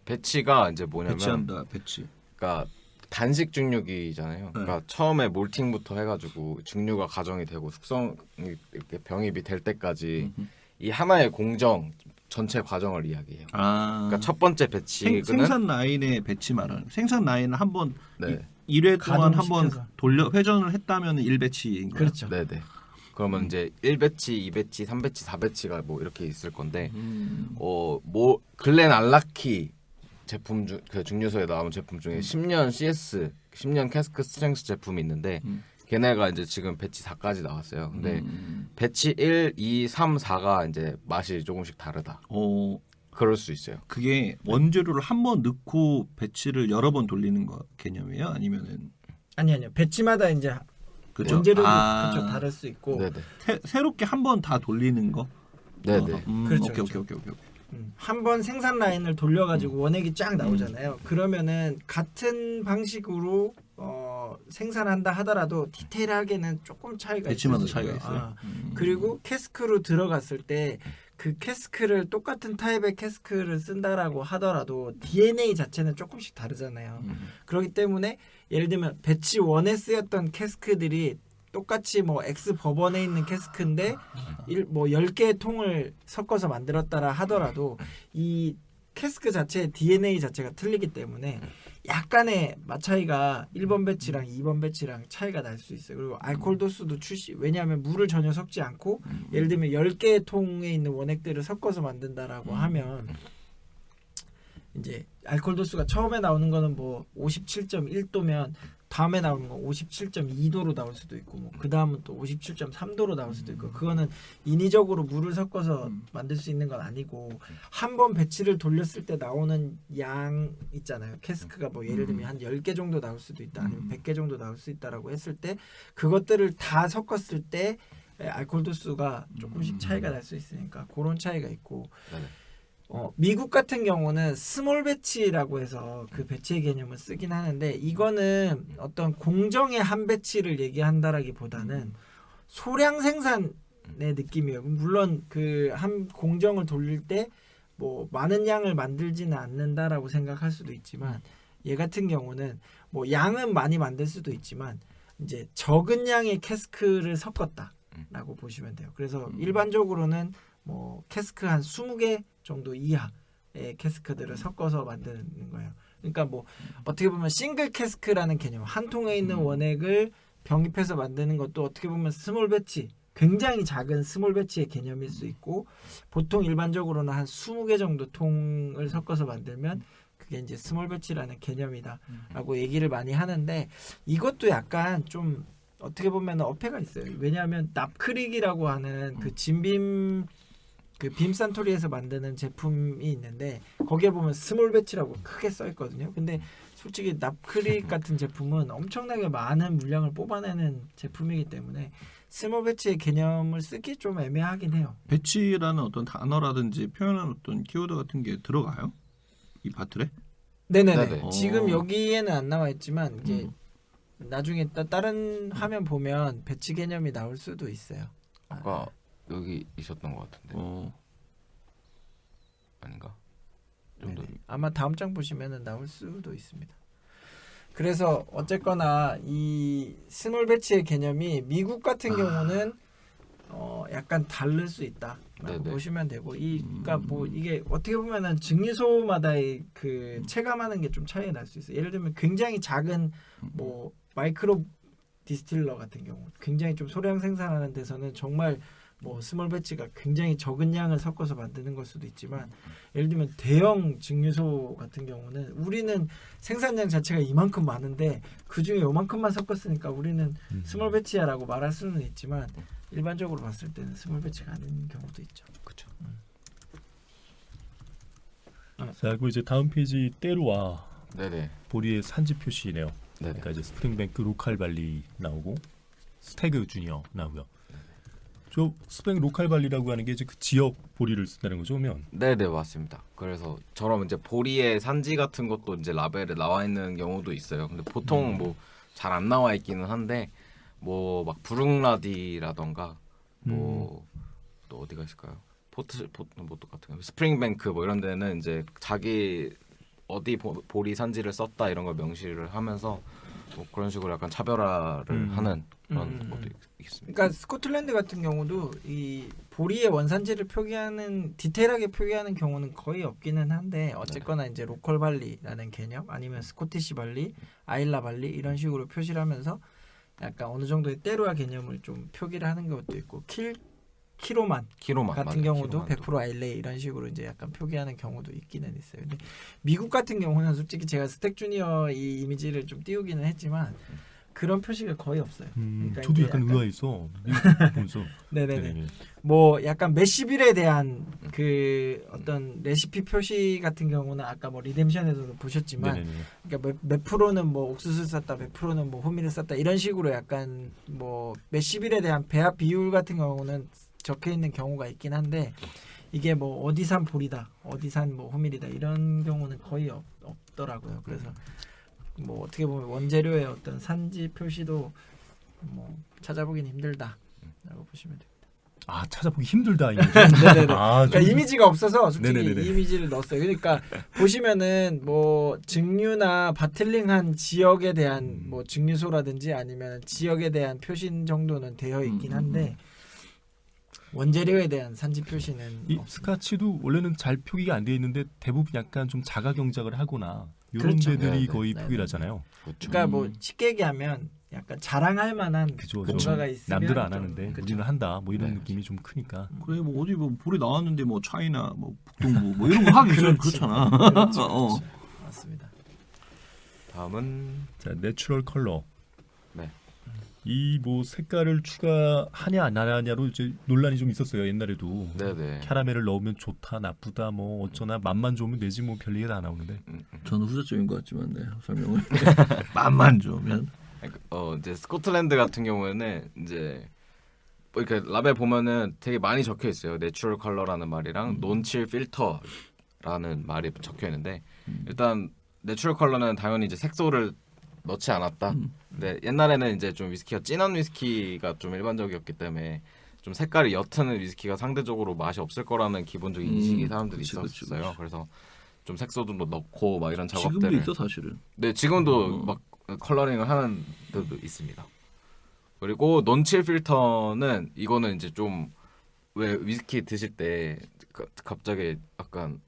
배치가 이제 뭐냐면 배치한다 배치. 그러니까 단식 증류기잖아요. 그러니까 처음에 몰팅부터 해가지고 증류가 가정이 되고 숙성이 이렇게 병입이 될 때까지 이 하나의 공정 전체 과정을 이야기해요. 그러니까 첫 번째 배치는 생산 라인의 배치 말하는. 생산 라인을 한번 네. 1회 동안 한번 가동시켜서. 돌려 회전을 했다면 1배치인 거야. 그렇죠. 네네. 그러면 이제 1배치, 2배치, 3배치, 4배치가 뭐 이렇게 있을 건데 뭐 글렌 알라키 제품 그 증류소에 나온 제품 중에 10년 CS 10년 캐스크 스트렝스 제품이 있는데 걔네가 이제 지금 배치 4까지 나왔어요. 근데 배치 1, 2, 3, 4가 이제 맛이 조금씩 다르다. 그럴 수 있어요. 그게 원재료를 한 번 넣고 배치를 여러 번 돌리는 거 개념이에요? 아니면은 아니요. 배치마다 이제 그죠? 원재료도 그렇죠. 다를 수 있고. 네네. 새롭게 한 번 다 돌리는 거? 네네. 그렇죠, 오케이. 한 번 생산 라인을 돌려가지고 원액이 쫙 나오잖아요. 그러면은 같은 방식으로 생산한다 하더라도 디테일하게는 조금 차이가 배치마다 있을 수 차이가 있고요. 있어요. 그리고 캐스크로 들어갔을 때 그 캐스크를 똑같은 타입의 캐스크를 쓴다라고 하더라도 DNA 자체는 조금씩 다르잖아요. 그렇기 때문에 예를 들면 배치 1에 쓰였던 캐스크들이 똑같이 뭐 X 버번에 있는 캐스크인데 뭐 10개의 통을 섞어서 만들었다라 하더라도 이 캐스크 자체의 DNA 자체가 틀리기 때문에 약간의 맛 차이가 1번 배치랑 2번 배치랑 차이가 날 수 있어요. 그리고 알코올 도수도 왜냐하면 물을 전혀 섞지 않고 예를 들면 10개의 통에 있는 원액들을 섞어서 만든다라고 하면 이제 알코올 도수가 처음에 나오는 거는 뭐 57.1도면 다음에 나오는 건 57.2도로 나올 수도 있고 뭐 그 다음은 또 57.3도로 나올 수도 있고 그거는 인위적으로 물을 섞어서 만들 수 있는 건 아니고 한 번 배치를 돌렸을 때 나오는 양 있잖아요. 캐스크가 뭐 예를 들면 한 10개 정도 나올 수도 있다 아니면 100개 정도 나올 수 있다라고 했을 때 그것들을 다 섞었을 때 알코올 도수가 조금씩 차이가 날 수 있으니까 그런 차이가 있고 네네. 미국 같은 경우는 스몰 배치라고 해서 그 배치의 개념을 쓰긴 하는데 이거는 어떤 공정의 한 배치를 얘기한다라기보다는 소량 생산의 느낌이에요. 물론 그 한 공정을 돌릴 때 뭐 많은 양을 만들지는 않는다라고 생각할 수도 있지만 얘 같은 경우는 뭐 양은 많이 만들 수도 있지만 이제 적은 양의 캐스크를 섞었다라고 보시면 돼요. 그래서 일반적으로는 뭐 캐스크 한 20개 정도 이하의 캐스크들을 섞어서 만드는 거예요. 그러니까 뭐 어떻게 보면 싱글 캐스크라는 개념, 한 통에 있는 원액을 병입해서 만드는 것도 어떻게 보면 스몰 배치, 굉장히 작은 스몰 배치의 개념일 수 있고 보통 일반적으로는 한 20개 정도 통을 섞어서 만들면 그게 이제 스몰 배치라는 개념이다라고 얘기를 많이 하는데 이것도 약간 좀 어떻게 보면 어폐가 있어요. 왜냐하면 납크릭이라고 하는 그 진빔 그 빔산토리에서 만드는 제품이 있는데 거기에 보면 스몰 배치라고 크게 써 있거든요. 근데 솔직히 납크릭 같은 제품은 엄청나게 많은 물량을 뽑아내는 제품이기 때문에 스몰 배치의 개념을 쓰기 좀 애매하긴 해요. 배치라는 어떤 단어라든지 표현하는 어떤 키워드 같은 게 들어가요? 이 바틀에? 네네네. 네네. 지금 어. 여기에는 안 나와 있지만 이제 나중에 다른 화면 보면 배치 개념이 나올 수도 있어요. 아까 여기 있었던 것 같은데 아닌가? 좀 더. 아마 다음 장 보시면은 나올 수도 있습니다. 그래서 어쨌거나 이 스몰 배치의 개념이 미국 같은 경우는 약간 다를 수 있다라고 네네. 보시면 되고 그러니까 뭐 이게 어떻게 보면은 증류소마다의 그 체감하는 게 좀 차이가 날 수 있어요. 예를 들면 굉장히 작은 뭐 마이크로 디스틸러 같은 경우 굉장히 좀 소량 생산하는 데서는 정말 뭐 스몰 배치가 굉장히 적은 양을 섞어서 만드는 걸 수도 있지만 예를 들면 대형 증류소 같은 경우는 우리는 생산량 자체가 이만큼 많은데 그중에 요만큼만 섞었으니까 우리는 스몰 배치야라고 말할 수는 있지만 일반적으로 봤을 때는 스몰 배치가 아닌 경우도 있죠. 그렇죠. 자, 그리고 이제 다음 페이지 때로와 네네. 보리의 산지 표시네요. 네네. 그러니까 이제 스프링뱅크 로컬발리 나오고 스태그 주니어 나오고요. 저 스프링 로컬발리라고 하는 게 이제 그 지역 보리를 쓴다는 거죠, 그러면? 네네 맞습니다. 그래서 저런 이제 보리의 산지 같은 것도 이제 라벨에 나와 있는 경우도 있어요. 근데 보통 뭐 잘 안 나와 있기는 한데 뭐 막 부릉라디라던가 뭐 또 어디가 있을까요? 뭐 똑같은 거 스프링뱅크 뭐 이런 데는 이제 자기 어디 보리 산지를 썼다 이런 걸 명시를 하면서 뭐 그런 식으로 약간 차별화를 하는 그런 것도 있습니다. 그러니까 스코틀랜드 같은 경우도 이 보리의 원산지를 표기하는 디테일하게 표기하는 경우는 거의 없기는 한데 어쨌거나 이제 로컬 발리라는 개념 아니면 스코티시 발리, 아일라 발리 이런 식으로 표시를 하면서 약간 어느 정도의 때로와 개념을 좀 표기를 하는 것도 있고 키로만 같은 맞아요. 경우도 키로만도. 100% 아일레 이런 식으로 이제 약간 표기하는 경우도 있기는 있어요. 근데 미국 같은 경우는 솔직히 제가 스택 주니어 이 이미지를 좀 띄우기는 했지만 그런 표시가 거의 없어요. 그러니까 저도 이게 약간 의아했어. 보면서. 네네네. 뭐 약간 메시빌에 대한 그 어떤 레시피 표시 같은 경우는 아까 뭐 리뎀션에서도 보셨지만 네네네. 그러니까 몇 프로는 뭐 옥수수를 쌌다, 몇 프로는 뭐 호미를 쌌다 이런 식으로 약간 뭐 메시빌에 대한 배합 비율 같은 경우는 적혀 있는 경우가 있긴 한데 이게 뭐 어디산 보리다, 어디산 뭐 호밀이다 이런 경우는 거의 없더라고요. 그래서 뭐 어떻게 보면 원재료의 어떤 산지 표시도 뭐 찾아보긴 힘들다라고 보시면 됩니다. 아, 찾아보기 힘들다 이거죠. 네네네. 아, 그러니까 이미지가 없어서 솔직히 네네네네. 이 이미지를 넣었어요. 그러니까 보시면은 뭐 증류나 바틀링한 지역에 대한 뭐 증류소라든지 아니면 지역에 대한 표시 정도는 되어 있긴 한데 원재료에 대한 산지 표시는 이 없습니다. 스카치도 원래는 잘 표기가 안 돼 있는데 대부분 약간 좀 자가 경작을 하거나 이런 그렇죠. 데들이 네네. 거의 네네. 표기를 하잖아요. 그렇죠. 그러니까 뭐 쉽게 얘기하면 약간 자랑할 만한 그죠. 뭔가가 있으면 남들은 안 좀, 하는데 그쵸. 우리는 한다. 뭐 이런 네. 느낌이 좀 크니까. 그래 뭐 어디 뭐 볼에 나왔는데 뭐 차이나 뭐 북동부 뭐 이런 거 하기 좀 그렇지. 그렇잖아. 그렇지, 어. 그렇지. 맞습니다. 다음은 자, 내추럴 컬러. 네. 이 뭐 색깔을 추가하냐 안 하냐로 이제 논란이 좀 있었어요. 옛날에도. 네네. 캐러멜을 넣으면 좋다, 나쁘다, 뭐 어쩌나 맛만 좋으면 되지 뭐 별얘기 다 나오는데. 저는 후자적인 것 같지만 네 설명을 맛만 좋으면 이제 스코틀랜드 같은 경우에는 이제 뭐 이렇게 라벨 보면은 되게 많이 적혀 있어요. 내추럴 컬러라는 말이랑 논칠 필터라는 말이 적혀 있는데 일단 내추럴 컬러는 당연히 이제 색소를 넣지 않았다. 근데 옛날에는 이제 좀 위스키가 진한 위스키가 좀 일반적이었기 때문에 좀 색깔이 옅은 위스키가 상대적으로 맛이 없을 거라는 기본적인 인식이 사람들이 그치, 그치, 있었어요. 그치. 그래서 좀 색소도 넣고 막 이런 지금도 작업들을 있어 사실은. 네, 지금도 막 컬러링을 하는 데도 있습니다. 그리고 논칠 필터는 이거는 이제 좀 왜 위스키 드실 때 갑자기 약간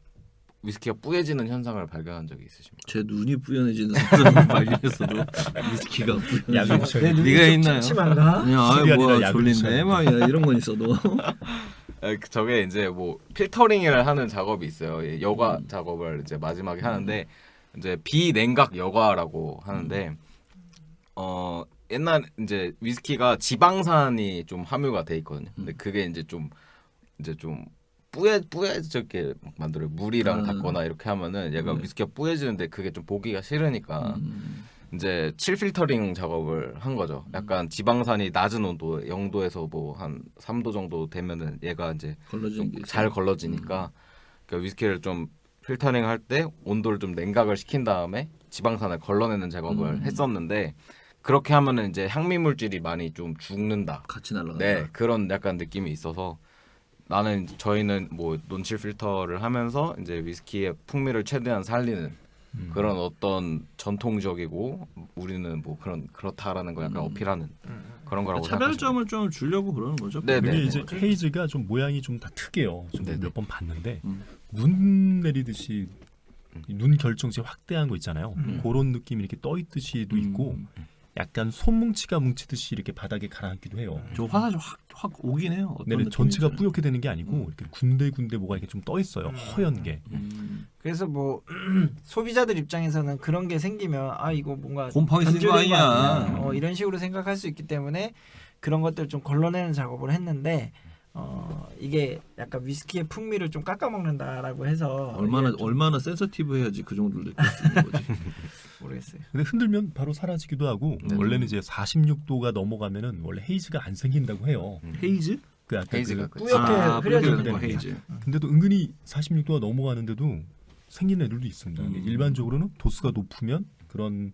위스키가 뿌얘지는 현상을 발견한 적이 있으십니까? 제 눈이 뿌연해지는 상황을 발견했어도 위스키가 약을 뿌연해지는 드셔야 내 눈이 네가 좀 있나요? 침침한가? 그냥 술이 아 아니라 뭐야 약을 졸린데 드셔야 막 이런 건 있어도 저게 이제 뭐 필터링을 하는 작업이 있어요. 이 여과 작업을 이제 마지막에 하는데 이제 비냉각 여과라고 하는데 옛날 이제 위스키가 지방산이 좀 함유가 돼 있거든요. 근데 그게 이제 좀 뿌얘지게 만들어요. 물이랑 닦거나 이렇게 하면은 얘가 위스키가 뿌얘지는데 그게 좀 보기가 싫으니까 이제 칠 필터링 작업을 한 거죠. 약간 지방산이 낮은 온도 0도에서 뭐 한 3도 정도 되면은 얘가 이제 걸러지는 게 좀 있어. 잘 걸러지니까 그러니까 위스키를 좀 필터링 할 때 온도를 좀 냉각을 시킨 다음에 지방산을 걸러내는 작업을 했었는데 그렇게 하면은 이제 향미 물질이 많이 좀 죽는다. 같이 날라가. 네, 그런 약간 느낌이 있어서 저희는 뭐 논칠 필터를 하면서 이제 위스키의 풍미를 최대한 살리는 그런 어떤 전통적이고 우리는 뭐 그렇다라는 거 약간 어필하는 그런 거라고 생각하시면 차별점을 좀 주려고 그러는 거죠. 네, 그게 네. 이제 헤이즈가 좀 모양이 좀 다 특이해요. 네네. 몇 번 봤는데 음. 눈 내리듯이 눈 결정체 확대한 거 있잖아요. 그런 느낌이 이렇게 떠 있듯이도 있고 약간 손뭉치가 뭉치듯이 이렇게 바닥에 가라앉기도 해요. 저 화사지 확 오긴 해요. 어떤 네, 전체가 느낌인지. 뿌옇게 되는 게 아니고 이렇게 군데군데 뭐가 이렇게 좀 떠 있어요. 허연 게. 그래서 뭐 소비자들 입장에서는 그런 게 생기면 아 이거 뭔가 곰팡이 쓴 거 변질된 아니야. 이런 식으로 생각할 수 있기 때문에 그런 것들을 좀 걸러내는 작업을 했는데 이게 약간 위스키의 풍미를 좀 깎아먹는다라고 해서 얼마나 센서티브해야지 그 정도를 느낄 수 있는 거지. 모르겠어요. 근데 흔들면 바로 사라지기도 하고 원래는 이제 46도가 넘어가면은 원래 헤이즈가 안 생긴다고 해요. 헤이즈? 그 약간 헤이즈가 그, 뿌옇게 흐려지는 뿌옇게 거 되는 헤이즈. 근데도 은근히 46도가 넘어가는데도 생긴 애들도 있습니다. 근데 일반적으로는 도수가 높으면 그런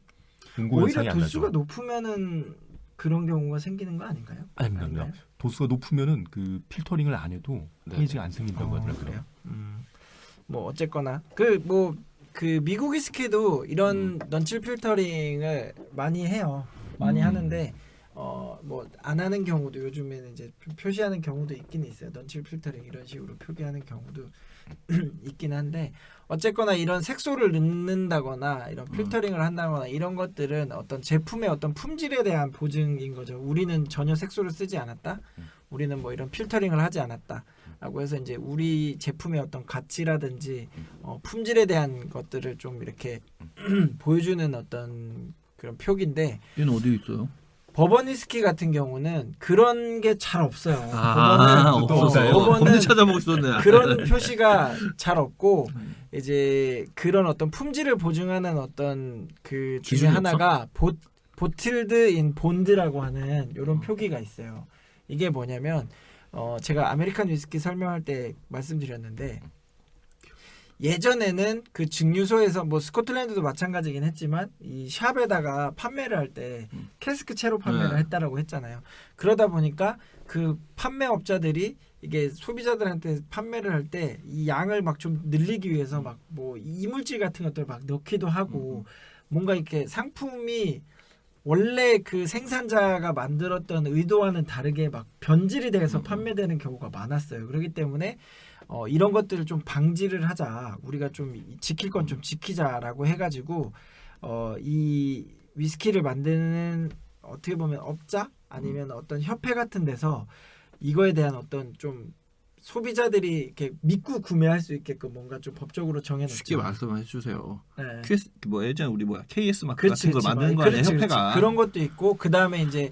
응고 현상이 오히려 안 도수가 나죠. 높으면은 그런 경우가 생기는 거 아닌가요? 아닙니다. 도수가 높으면은 그 필터링을 안 해도 네. 헤이즈가 안 생긴다고 하더라고요. 그래요? 뭐 어쨌거나 그 미국 위스키도 이런 넌칠 필터링을 많이 해요. 많이 하는데 뭐 안 하는 경우도 요즘에는 이제 표시하는 경우도 있긴 있어요. 넌칠 필터링 이런 식으로 표기하는 경우도 있긴 한데 어쨌거나 이런 색소를 넣는다거나 이런 필터링을 한다거나 이런 것들은 어떤 제품의 어떤 품질에 대한 보증인 거죠. 우리는 전혀 색소를 쓰지 않았다. 우리는 뭐 이런 필터링을 하지 않았다라고 해서 이제 우리 제품의 어떤 가치라든지 품질에 대한 것들을 좀 이렇게 보여주는 어떤 그런 표기인데 얘는 어디 있어요? 버번 위스키 같은 경우는 그런 게 잘 없어요. 없어요. 버번은 범죄 찾아보고 있었네. 그런 표시가 잘 없고 이제 그런 어떤 품질을 보증하는 어떤 그 중에 기준이 하나가 보틀드 인 본드라고 하는 이런 표기가 있어요. 이게 뭐냐면 제가 아메리칸 위스키 설명할 때 말씀드렸는데 예전에는 그 증류소에서 뭐 스코틀랜드도 마찬가지긴 했지만 이 샵에다가 판매를 할 때 캐스크 채로 판매를 했다라고 했잖아요. 그러다 보니까 그 판매업자들이 이게 소비자들한테 판매를 할 때 이 양을 막 좀 늘리기 위해서 막 뭐 이물질 같은 것들을 막 넣기도 하고 뭔가 이렇게 상품이 원래 그 생산자가 만들었던 의도와는 다르게 막 변질이 돼서 판매되는 경우가 많았어요. 그렇기 때문에 이런 것들을 좀 방지를 하자. 우리가 좀 지킬 건 좀 지키자라고 해가지고 이 위스키를 만드는 어떻게 보면 업자 아니면 어떤 협회 같은 데서 이거에 대한 어떤 좀 소비자들이 이렇게 믿고 구매할 수 있게끔 뭔가 좀 법적으로 정해놓죠. 쉽게 말씀해 주세요. 네. QS 뭐 예전에 우리 KS 마크 그렇지, 같은 걸 그렇지. 만드는 거 아니야 그렇지, 협회가. 그렇지. 그런 것도 있고 그 다음에 이제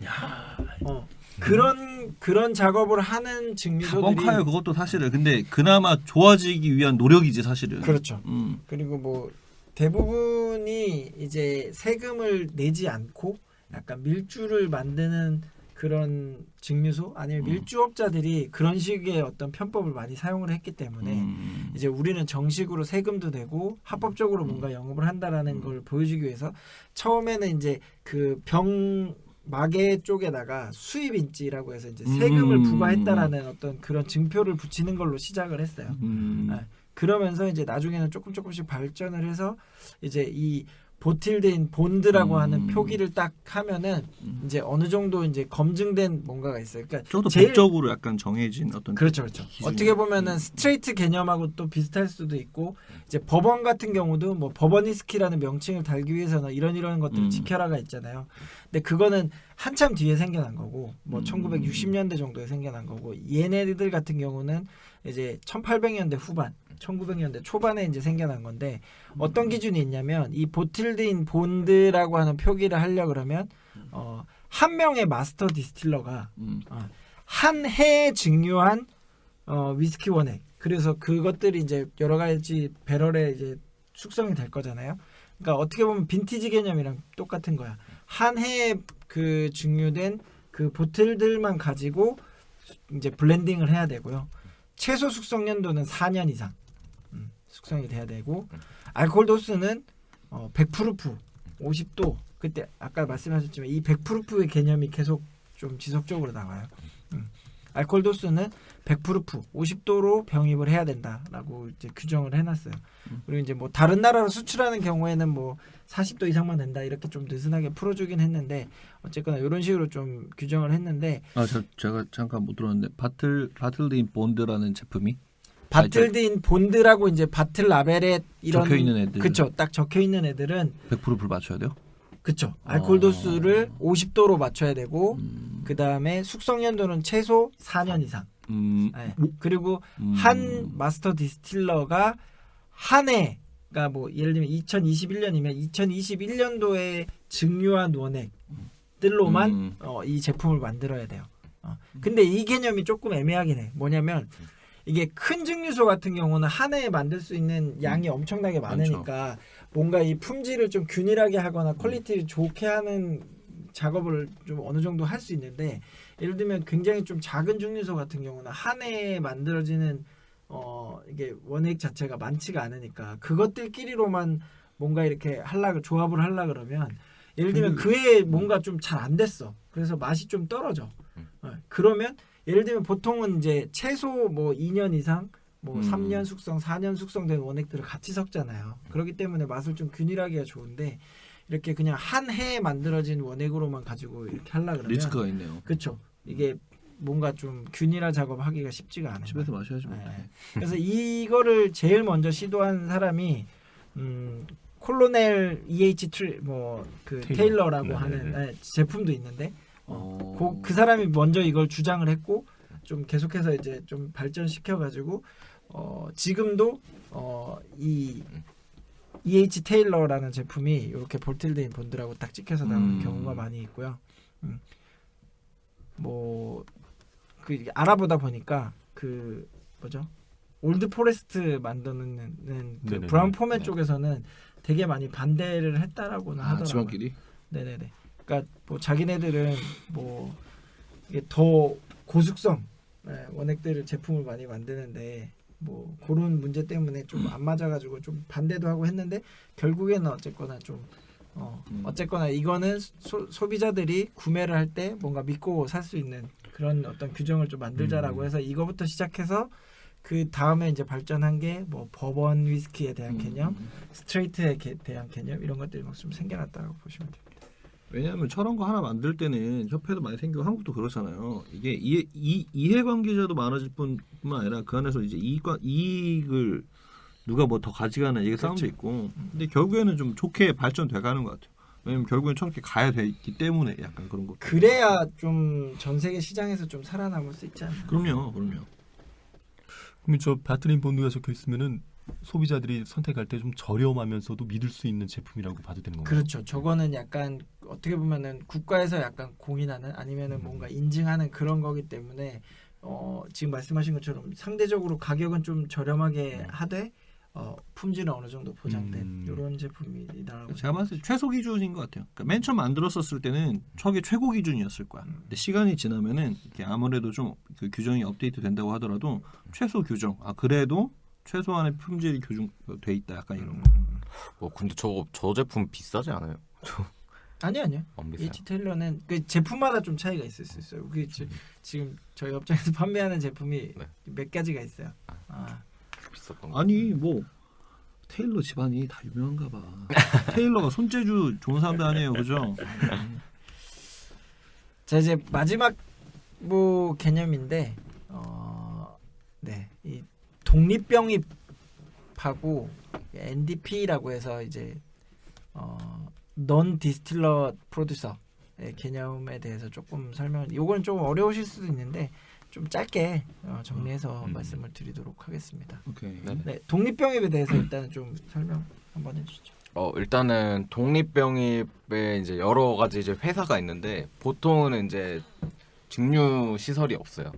그런 작업을 하는 증류소들이 뻥카요 그것도 사실은. 근데 그나마 좋아지기 위한 노력이지 사실은. 그렇죠. 그리고 뭐 대부분이 이제 세금을 내지 않고 약간 밀주를 만드는 그런 증류소 아니면 밀주업자들이 그런 식의 어떤 편법을 많이 사용을 했기 때문에 이제 우리는 정식으로 세금도 내고 합법적으로 뭔가 영업을 한다라는 걸 보여주기 위해서 처음에는 이제 그 병 마개 쪽에다가 수입 인지라고 해서 이제 세금을 부과했다라는 어떤 그런 증표를 붙이는 걸로 시작을 했어요. 네. 그러면서 이제 나중에는 조금씩 발전을 해서 이제 이 보틸드인 본드라고 하는 표기를 딱 하면은 이제 어느 정도 이제 검증된 뭔가가 있어요. 그러니까 저도 제일- 법적으로 약간 정해진 어떤 그렇죠. 기준이- 어떻게 보면은 스트레이트 개념하고 또 비슷할 수도 있고 이제 법원 같은 경우도 뭐 법원 위스키라는 명칭을 달기 위해서는 이런 것들을 지켜라가 있잖아요. 근데 그거는 한참 뒤에 생겨난 거고 뭐 1960년대 정도에 생겨난 거고 얘네들 같은 경우는 이제 1800년대 후반 1900년대 초반에 이제 생겨난 건데 어떤 기준이 있냐면 이 보틸드인 본드라고 하는 표기를 하려 그러면 한 명의 마스터 디스틸러가 한 해에 증류한 위스키 원액 그래서 그것들이 이제 여러 가지 배럴에 이제 숙성이 될 거잖아요. 그러니까 어떻게 보면 빈티지 개념이랑 똑같은 거야. 한 해에 그 증류된 그 보틀들만 가지고 이제 블렌딩을 해야 되고요. 최소 숙성 연도는 4년 이상 숙성이 돼야 되고 알코올 도수는 100프루프 50도 그때 아까 말씀하셨지만 이 100프루프의 개념이 계속 좀 지속적으로 나와요. 알코올 도수는 100프루프 50도로 병입을 해야 된다라고 이제 규정을 해놨어요. 그리고 이제 뭐 다른 나라로 수출하는 경우에는 뭐 40도 이상만 된다 이렇게 좀 느슨하게 풀어주긴 했는데 어쨌거나 이런 식으로 좀 규정을 했는데 제가 잠깐 못 들었는데 바틀드인 본드라는 제품이 바틀드인 본드라고 이제 바틀 라벨에 이런 적혀 있는 애들 그쵸 딱 적혀 있는 애들은 100%를 맞춰야 돼요? 그쵸 알코올 도수를 50도로 맞춰야 되고 그 다음에 숙성 연도는 최소 4년 이상. 네. 그리고 한 마스터 디스틸러가 한 해가 뭐 예를 들면 2021년이면 2021년도에 증류한 원액들로만 이 제품을 만들어야 돼요. 근데 이 개념이 조금 애매하긴 해. 뭐냐면 이게 큰 증류소 같은 경우는 한 해에 만들 수 있는 양이 엄청나게 많으니까 뭔가 이 품질을 좀 균일하게 하거나 퀄리티를 좋게 하는 작업을 좀 어느 정도 할 수 있는데 예를 들면 굉장히 좀 작은 증류소 같은 경우는 한 해에 만들어지는 이게 원액 자체가 많지가 않으니까 그것들끼리로만 뭔가 이렇게 조합을 하려 그러면 예를 들면 그 해에 뭔가 좀 잘 안 됐어. 그래서 맛이 좀 떨어져. 그러면 예를 들면 보통은 이제 최소 뭐 2년 이상 뭐 3년 숙성, 4년 숙성된 원액들을 같이 섞잖아요. 그렇기 때문에 맛을 좀 균일하기가 좋은데 이렇게 그냥 한 해에 만들어진 원액으로만 가지고 이렇게 하려 그러면 리스크가 있네요. 그렇죠. 이게 뭔가 좀 균일한 작업하기가 쉽지가 않아요. 집에서 마셔야지 뭐. 네. 그래서 이거를 제일 먼저 시도한 사람이 콜로넬 EH 뭐그 테일러라고 네. 하는 제품도 있는데 그 사람이 먼저 이걸 주장을 했고 좀 계속해서 이제 좀 발전시켜 가지고 지금도 이 EH 테일러라는 제품이 이렇게 볼틸드인 본드라고 딱 찍혀서 나오는 경우가 많이 있고요. 뭐 그 알아보다 보니까 그 뭐죠? 올드 포레스트 만드는 그 네네네. 브라운 포맷 네. 쪽에서는 되게 많이 반대를 했다라고는 하더라고요. 지방끼리? 네네네. 그러니까 뭐 자기네들은 뭐 이게 더 고숙성 원액들을 제품을 많이 만드는데 뭐 그런 문제 때문에 좀 안 맞아가지고 좀 반대도 하고 했는데 결국에는 어쨌거나 좀 어쨌거나 이거는 소비자들이 구매를 할 때 뭔가 믿고 살 수 있는 그런 어떤 규정을 좀 만들자라고 해서 이거부터 시작해서 그 다음에 이제 발전한 게 뭐 버번 위스키에 대한 개념, 스트레이트에 대한 개념 이런 것들이 막 좀 생겨났다고 보시면 됩니다. 왜냐하면 저런 거 하나 만들 때는 협회도 많이 생기고 한국도 그렇잖아요. 이게 이해관계자도 많아질 뿐만 아니라 그 안에서 이제 이익을 누가 뭐 더 가져가는 이게 싸움도 있고. 근데 결국에는 좀 좋게 발전돼가는 것 같아요. 왜냐면 결국엔 저렇게 가야 되기 때문에 약간 그런 거. 그래야 좀 전 세계 시장에서 좀 살아남을 수 있지 않나. 그럼요. 그러면 저 바트린 본드가 적혀 있으면은 소비자들이 선택할 때 좀 저렴하면서도 믿을 수 있는 제품이라고 봐도 되는 건가요? 그렇죠. 저거는 약간 어떻게 보면은 국가에서 약간 공인하는 아니면은 뭔가 인증하는 그런 거기 때문에 지금 말씀하신 것처럼 상대적으로 가격은 좀 저렴하게 하되 품질은 어느 정도 보장된 이런 제품이다라고. 제가 봤을 때 최소 기준인 것 같아요. 그러니까 맨 처음 만들었었을 때는 저게 최고 기준이었을 거야. 근데 시간이 지나면은 이게 아무래도 좀 그 규정이 업데이트 된다고 하더라도 최소 규정. 그래도 최소한의 품질이 교정돼 있다. 약간 이런 거. 근데 저 제품 비싸지 않아요? 아니요. 안 비싸요? H 테일러는 그 제품마다 좀 차이가 있을 수 있어요. 그게 지금 저희 업장에서 판매하는 제품이 네. 몇 가지가 있어요. 비쌌던 거. 아니 뭐 테일러 집안이 다 유명한가 봐. 테일러가 손재주 좋은 사람들 아니에요, 그죠? 자 이제 마지막 뭐 개념인데 네, 이 독립병입하고 NDP라고 해서 이제 non distiller producer의 개념에 대해서 조금 설명을. 요거는 좀 어려우실 수도 있는데 좀 짧게 정리해서 말씀을 드리도록 하겠습니다. 오케이. 네, 독립병입에 대해서 일단은 좀 설명 한번 해주시죠. 일단은 독립병입에 이제 여러 가지 이제 회사가 있는데 보통은 이제 증류 시설이 없어요.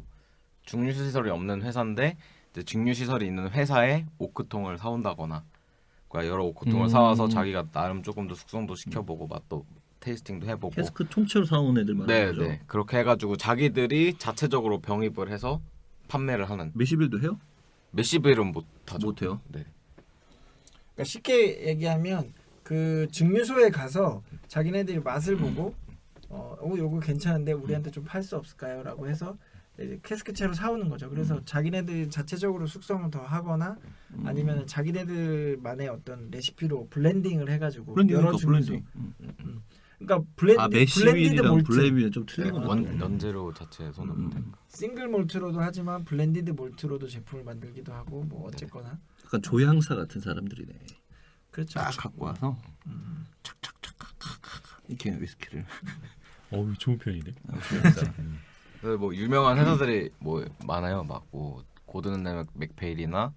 증류 시설이 없는 회사인데 이제 증류 시설이 있는 회사에 오크통을 사온다거나, 그러니까 여러 오크통을 사와서 자기가 나름 조금 더 숙성도 시켜보고 맛도 테이스팅도 해보고. 캐스크 통째로 사온 애들 말하는 거죠? 네. 그렇게 해가지고 자기들이 자체적으로 병입을 해서 판매를 하는. 메시빌도 해요? 메시빌은 못하죠. 못해요? 네. 그러니까 쉽게 얘기하면 그 증류소에 가서 자기네들이 맛을 보고 요거 괜찮은데 우리한테 좀 팔 수 없을까요?라고 해서 이제 캐스크채로 사오는 거죠. 그래서 자기네들이 자체적으로 숙성을 더 하거나 아니면 자기네들만의 어떤 레시피로 블렌딩을 해가지고 여러 증류소. 그러니까 블렌디드 메시빌이랑 몰트, 블레빌은 좀 틀린 거 같아요. 원재료 자체에 손을 대니까. 싱글 몰트로도 하지만 블렌디드 몰트로도 제품을 만들기도 하고 뭐 어쨌거나. 약간 조향사 같은 사람들이네. 그렇죠. 딱 갖고 와서 착착착 이렇게 위스키를. 좋은 표현이네. 그래서 뭐 유명한 회사들이 뭐 많아요. 막 뭐 고든 맥페일이나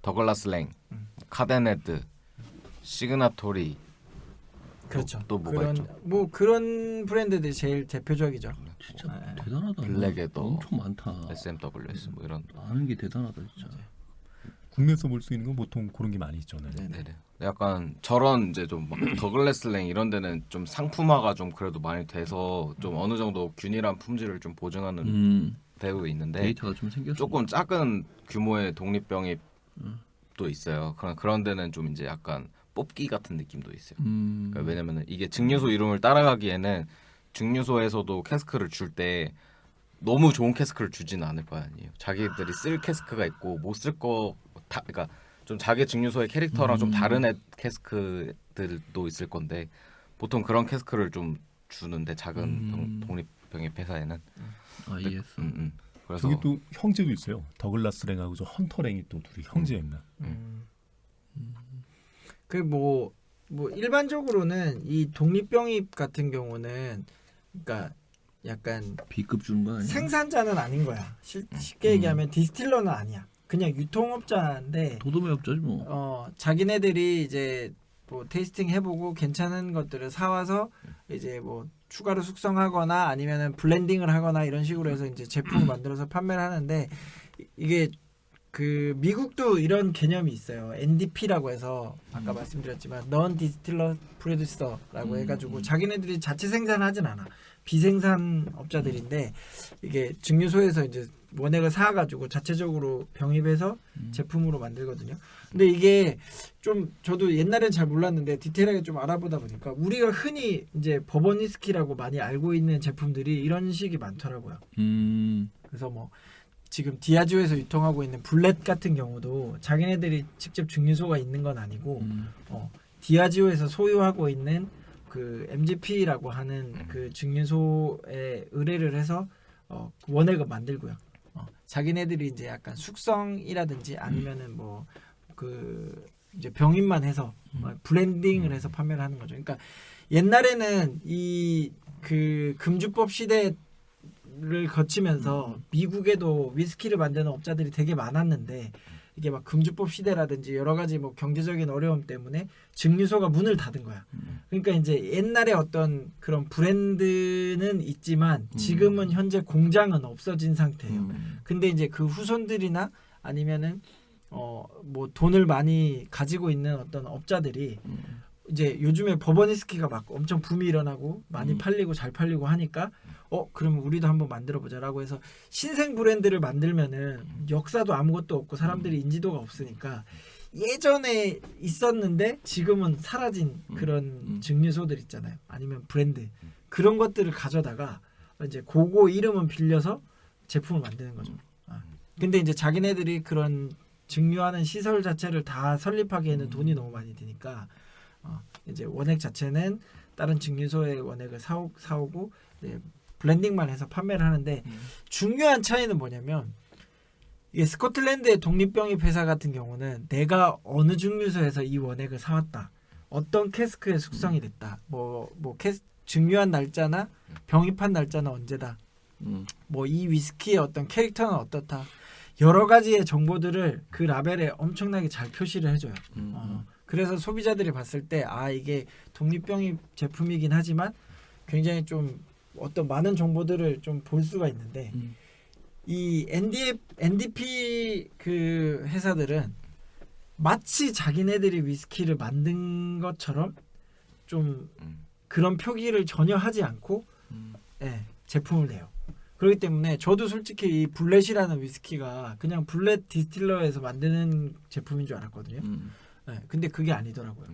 더글라스 랭, 카데네드, 시그나토리. 그렇죠. 또 뭐가 있죠? 뭐 그런 브랜드들이 제일 대표적이죠. 진짜 네. 대단하다. 블랙에더, 엄청 많다. SMWS 뭐 이런. 아는 게 대단하다 진짜. 국내에서 볼 수 있는 건 보통 그런 게 많이 있잖아요. 네네. 약간 저런 이제 좀 막 더글라스 랭 이런 데는 좀 상품화가 좀 그래도 많이 돼서 좀 어느 정도 균일한 품질을 좀 보증하는 데도 있는데 데이터가 좀 생겼어. 조금 작은 규모의 독립병입도 있어요. 그런 데는 좀 이제 약간 뽑기 같은 느낌도 있어요. 그러니까 왜냐면은 이게 증류소 이름을 따라가기에는 증류소에서도 캐스크를 줄 때 너무 좋은 캐스크를 주지는 않을 거 아니에요. 자기들이 쓸 캐스크가 있고 못 쓸 거 다, 그러니까 좀 자기 증류소의 캐릭터랑 좀 다른 캐스크들도 있을 건데 보통 그런 캐스크를 좀 주는데 작은 독립병입 회사에는. 이해했어. 그래서 저기 또 형제도 있어요. 더글라스 랭하고 저 헌터 랭이 또 둘이 형제입니다. 그 뭐 일반적으로는 이 독립병입 같은 경우는 그러니까 약간 B급 주는 거 아니야? 생산자는 아닌 거야. 쉽게 얘기하면 디스틸러는 아니야. 그냥 유통업자인데 도도매 업자지 뭐. 자기네들이 이제 뭐 테이스팅 해보고 괜찮은 것들을 사와서 이제 뭐 추가로 숙성하거나 아니면은 블렌딩을 하거나 이런 식으로 해서 이제 제품을 만들어서 판매를 하는데 이게 그 미국도 이런 개념이 있어요. NDP라고 해서 아까 말씀드렸지만 Non Distiller Producer라고 해가지고 자기네들이 자체 생산하진 않아. 비생산 업자들인데 이게 증류소에서 이제 원액을 사가지고 자체적으로 병입해서 제품으로 만들거든요. 근데 이게 좀 저도 옛날엔 잘 몰랐는데 디테일하게 좀 알아보다 보니까 우리가 흔히 이제 버번 위스키라고 많이 알고 있는 제품들이 이런 식이 많더라고요. 그래서 뭐 지금 디아지오에서 유통하고 있는 블렛 같은 경우도 자기네들이 직접 증류소가 있는 건 아니고 디아지오에서 소유하고 있는 그 MGP라고 하는 그 증류소에 의뢰를 해서 원액을 만들고요. 자기네들이 이제 약간 숙성이라든지 아니면은 뭐 그 이제 병입만 해서 블렌딩을 해서 판매를 하는 거죠. 그러니까 옛날에는 이 그 금주법 시대를 거치면서 미국에도 위스키를 만드는 업자들이 되게 많았는데 이게 막 금주법 시대라든지 여러 가지 뭐 경제적인 어려움 때문에 증류소가 문을 닫은 거야. 그러니까 이제 옛날에 어떤 그런 브랜드는 있지만 지금은 현재 공장은 없어진 상태예요. 근데 이제 그 후손들이나 아니면은 뭐 돈을 많이 가지고 있는 어떤 업자들이 이제 요즘에 버번 위스키가 막 엄청 붐이 일어나고 많이 팔리고 잘 팔리고 하니까 그럼 우리도 한번 만들어 보자라고 해서 신생 브랜드를 만들면은 역사도 아무것도 없고 사람들이 인지도가 없으니까 예전에 있었는데 지금은 사라진 그런 증류소들 있잖아요. 아니면 브랜드 그런 것들을 가져다가 이제 그거 이름은 빌려서 제품을 만드는 거죠. 근데 이제 자기네들이 그런 증류하는 시설 자체를 다 설립하기에는 돈이 너무 많이 드니까 이제 원액 자체는 다른 증류소의 원액을 사오고 이제 블렌딩만 해서 판매를 하는데 중요한 차이는 뭐냐면 이게 스코틀랜드의 독립병입 회사 같은 경우는 내가 어느 증류소에서 이 원액을 사왔다, 어떤 캐스크에 숙성이 됐다, 증류한 날짜나 병입한 날짜는 언제다, 뭐 이 위스키의 어떤 캐릭터는 어떻다, 여러 가지의 정보들을 그 라벨에 엄청나게 잘 표시를 해줘요. 그래서 소비자들이 봤을 때 이게 독립병입 제품이긴 하지만 굉장히 좀 어떤 많은 정보들을 좀 볼 수가 있는데 이 NDP 그 회사들은 마치 자기네들이 위스키를 만든 것처럼 좀 그런 표기를 전혀 하지 않고 제품을 내요. 그렇기 때문에 저도 솔직히 이 블렛이라는 위스키가 그냥 블렛 디스틸러에서 만드는 제품인 줄 알았거든요. 근데 그게 아니더라고요.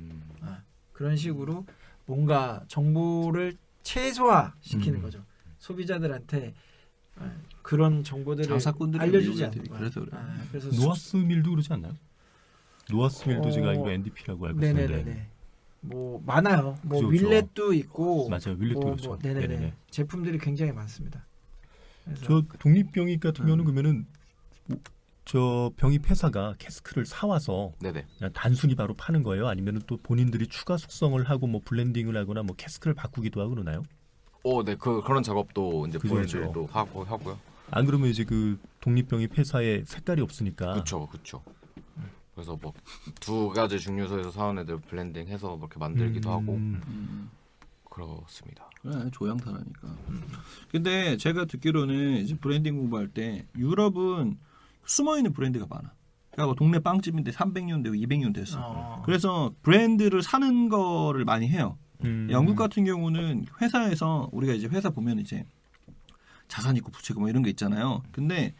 그런 식으로 뭔가 정보를 최소화시키는 거죠. 소비자들한테 그런 정보들을 장사꾼들이 알려주지 미국 애들이 않는 거야. 그래서 그래. 그래서 노아스 밀도 그러지 않나요? 노아스 밀도 제가 알기로 NDP라고 알고 있는데. 네네네. 뭐 많아요. 뭐 그죠, 윌렛도 있고. 맞아요. 윌렛도 그렇죠. 네네네. 네네네. 제품들이 굉장히 많습니다. 그래서 저 독립병입 같은 경우는 그러면은 저 병입 회사가 캐스크를 사와서 네네. 그냥 단순히 바로 파는 거예요? 아니면 또 본인들이 추가 숙성을 하고 뭐 블렌딩을 하거나 뭐 캐스크를 바꾸기도 하고 그러나요? 네, 그런 작업도 이제 그죠, 본인들도 하고요. 안 그러면 이제 그 독립병입 회사에 색깔이 없으니까. 그렇죠. 그래서 뭐 두 가지 증류소에서 사온 애들 블렌딩해서 그렇게 만들기도 하고 그렇습니다. 그래, 조향타라니까. 근데 제가 듣기로는 이제 브랜딩 공부할 때 유럽은 숨어 있는 브랜드가 많아. 그러니까 동네 빵집인데 300년 되고 200년 됐어. 그래서 브랜드를 사는 거를 많이 해요. 영국 같은 경우는 회사에서 우리가 이제 회사 보면 이제 자산 있고 부채 있고 뭐 이런 게 있잖아요. 근데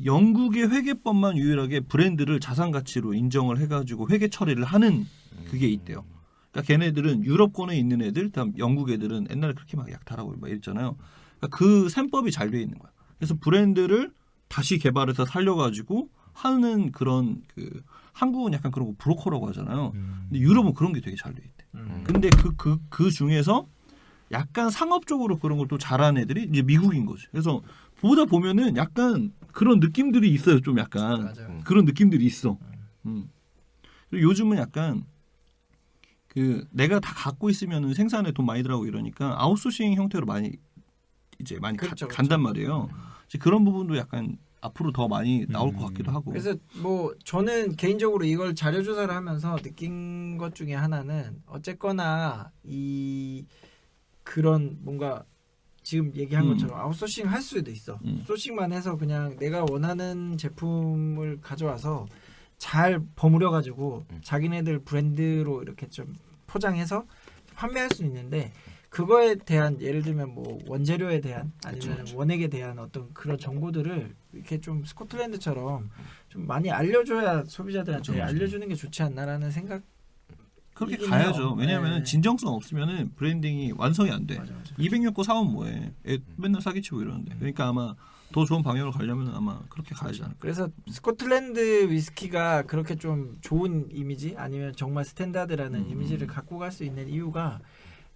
영국의 회계법만 유일하게 브랜드를 자산 가치로 인정을 해가지고 회계 처리를 하는 그게 있대요. 그러니까 걔네들은 유럽권에 있는 애들, 다음 영국 애들은 옛날에 그렇게 막 약탈하고 막 이랬잖아요. 그러니까 그 셈법이 잘 돼 있는 거야. 그래서 브랜드를 다시 개발해서 살려가지고 하는 그런 그 한국은 약간 그런 거 브로커라고 하잖아요. 근데 유럽은 그런 게 되게 잘 돼 있대. 근데 그 중에서 약간 상업적으로 그런 걸 또 잘하는 애들이 이제 미국인 거지. 그래서 보다 보면은 약간 그런 느낌들이 있어요. 좀 약간 맞아요. 그런 느낌들이 있어. 그리고 요즘은 약간 그 내가 다 갖고 있으면은 생산에 돈 많이 들어가고 이러니까 아웃소싱 형태로 많이 그렇죠. 간단 말이에요. 이제 그런 부분도 약간 앞으로 더 많이 나올 것 같기도 하고. 그래서 뭐 저는 개인적으로 이걸 자료 조사를 하면서 느낀 것 중에 하나는 어쨌거나 이 그런 뭔가 지금 얘기한 것처럼 아웃소싱 할 수도 있어. 소싱만 해서 그냥 내가 원하는 제품을 가져와서 잘 버무려 가지고 자기네들 브랜드로 이렇게 좀 포장해서 판매할 수 있는데 그거에 대한 예를 들면 뭐 원재료에 대한 아니면 원액에 대한 어떤 그런 정보들을 이렇게 좀 스코틀랜드처럼 좀 많이 알려줘야 소비자들한테 알려주는 게 좋지 않나라는 생각. 그렇게 이긴 가야죠. 해요. 왜냐하면 네. 진정성 없으면은 브랜딩이 완성이 안 돼. 맞아. 200년 거 사오면 뭐해? 맨날 사기치고 이러는데. 그러니까 아마 더 좋은 방향으로 가려면 아마 그렇게 가야지 않을까. 그래서 스코틀랜드 위스키가 그렇게 좀 좋은 이미지 아니면 정말 스탠다드라는 이미지를 갖고 갈 수 있는 이유가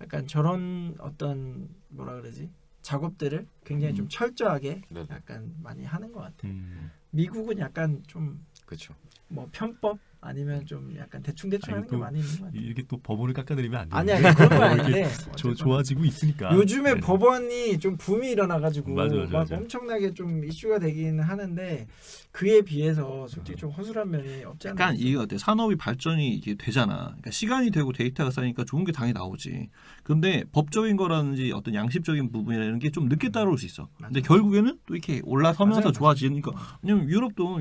약간 저런 어떤 뭐라 그러지 작업들을 굉장히 좀 철저하게 네네. 약간 많이 하는 것 같아요. 음. 미국은 약간 좀 그렇죠. 뭐 편법 아니면 좀 약간 대충 아니, 하는 게 또 많이 있는 것 같아요. 이게 또 법원을 깎아내리면 안 돼요. 아니야 그런 건 이렇게 아닌데 좋아지고 있으니까. 요즘에 네. 법원이 좀 붐이 일어나가지고 맞아. 막 엄청나게 좀 이슈가 되긴 하는데 그에 비해서 솔직히 좀 허술한 면이 없지 않나. 약간 이게 어때 산업이 발전이 이게 되잖아. 그러니까 시간이 되고 데이터가 쌓이니까 좋은 게 당연히 나오지. 근데 법적인 거라든지 어떤 양식적인 부분이라는 게 좀 늦게 따라올 수 있어. 근데 결국에는 또 이렇게 올라서면서 맞아요. 좋아지니까. 왜냐면 유럽도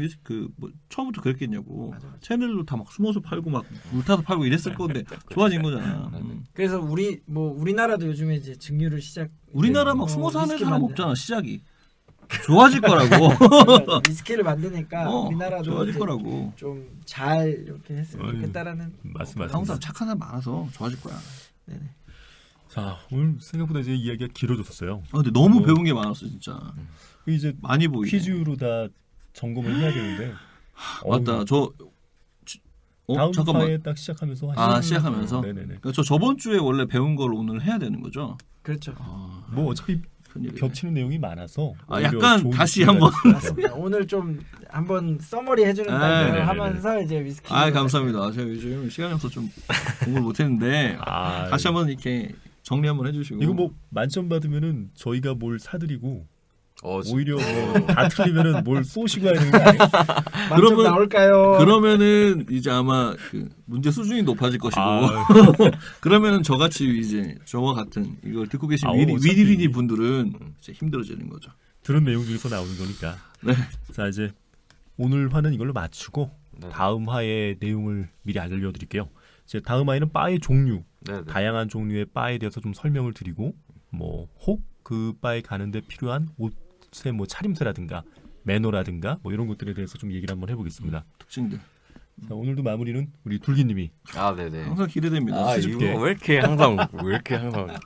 뭐 처음부터 그랬겠냐고. 맞아. 채널로 다 막 숨어서 팔고 막 물타서 팔고 이랬을 건데 좋아진 거잖아. 그래서 우리나라도 요즘에 이제 증류를 우리나라 막 숨어서 하는 위스키 사람 만드- 없잖아. 시작이 좋아질 거라고. 위스키를 만드니까 우리나라도 좋아질 이제 거라고. 좀 잘 이렇게 했으면 어이, 좋겠다라는 맞습니다. 한국 사람 착한 사람 많아서 좋아질 거야. 네네. 자 오늘 생각보다 이제 이야기가 길어졌어요. 근데 너무 뭐- 배운 게 많았어 진짜. 이제 많이 보이네. 퀴즈로 다 점검을 해야 되는데. 맞다. 어우, 다음 잠깐만. 화에 딱 시작하면서 하시죠. 시작하면서. 네네네. 그러니까 저 저번 주에 원래 배운 걸 오늘 해야 되는 거죠? 그렇죠. 뭐 어차피 큰일이네. 겹치는 내용이 많아서 오히려 약간 좋은 다시 기회가 한번. 될 것 같아요. 맞습니다. 오늘 좀 한번 서머리 해주는 네, 단계를 네네네. 하면서 이제 위스키. 감사합니다. 제가 요즘 시간이 없어서 좀 공부를 못했는데 아, 다시 한번 이렇게 정리 한번 해주시고. 이거 뭐 만점 받으면은 저희가 뭘 사드리고 진- 오히려 뭐 다 틀리면은 뭘 쏘시고 해야 되는 거 아니에요? 만점 그러면- 나올까요? 그러면은 이제 아마 그 문제 수준이 높아질 것이고 아, 그러면은 저같이 이제 저와 같은 이걸 듣고 계신 어차피- 위디리니 분들은 이제 힘들어지는 거죠. 들은 내용 중에서 나오는 거니까. 네. 자 이제 오늘 화는 이걸로 마치고 네. 다음 화의 내용을 미리 알려드릴게요. 이제 다음 화에는 바의 종류, 네네. 다양한 종류의 바에 대해서 좀 설명을 드리고 혹 그 바에 가는데 필요한 옷의 뭐 차림새라든가 매너라든가 뭐 이런 것들에 대해서 좀 얘기를 한번 해보겠습니다. 특징들. 자, 오늘도 마무리는 우리 둘기님이 네네. 항상 기대됩니다. 수줍게. 이거 왜 이렇게 항상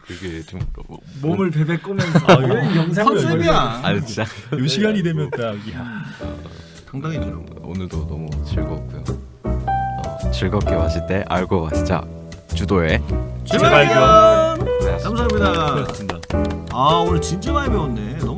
그게 좀 몸을 베베 꼬면서 아, 영상을 컨셉이야. 진짜 이 시간이 되면 딱 이야, 당당히 들어. 오늘도 너무 즐거웠고요. 즐겁게 마실 때 알고 마시자. 주도의 제발요. 네, 감사합니다. 수고하셨습니다. 오늘 진짜 많이 배웠네. 너무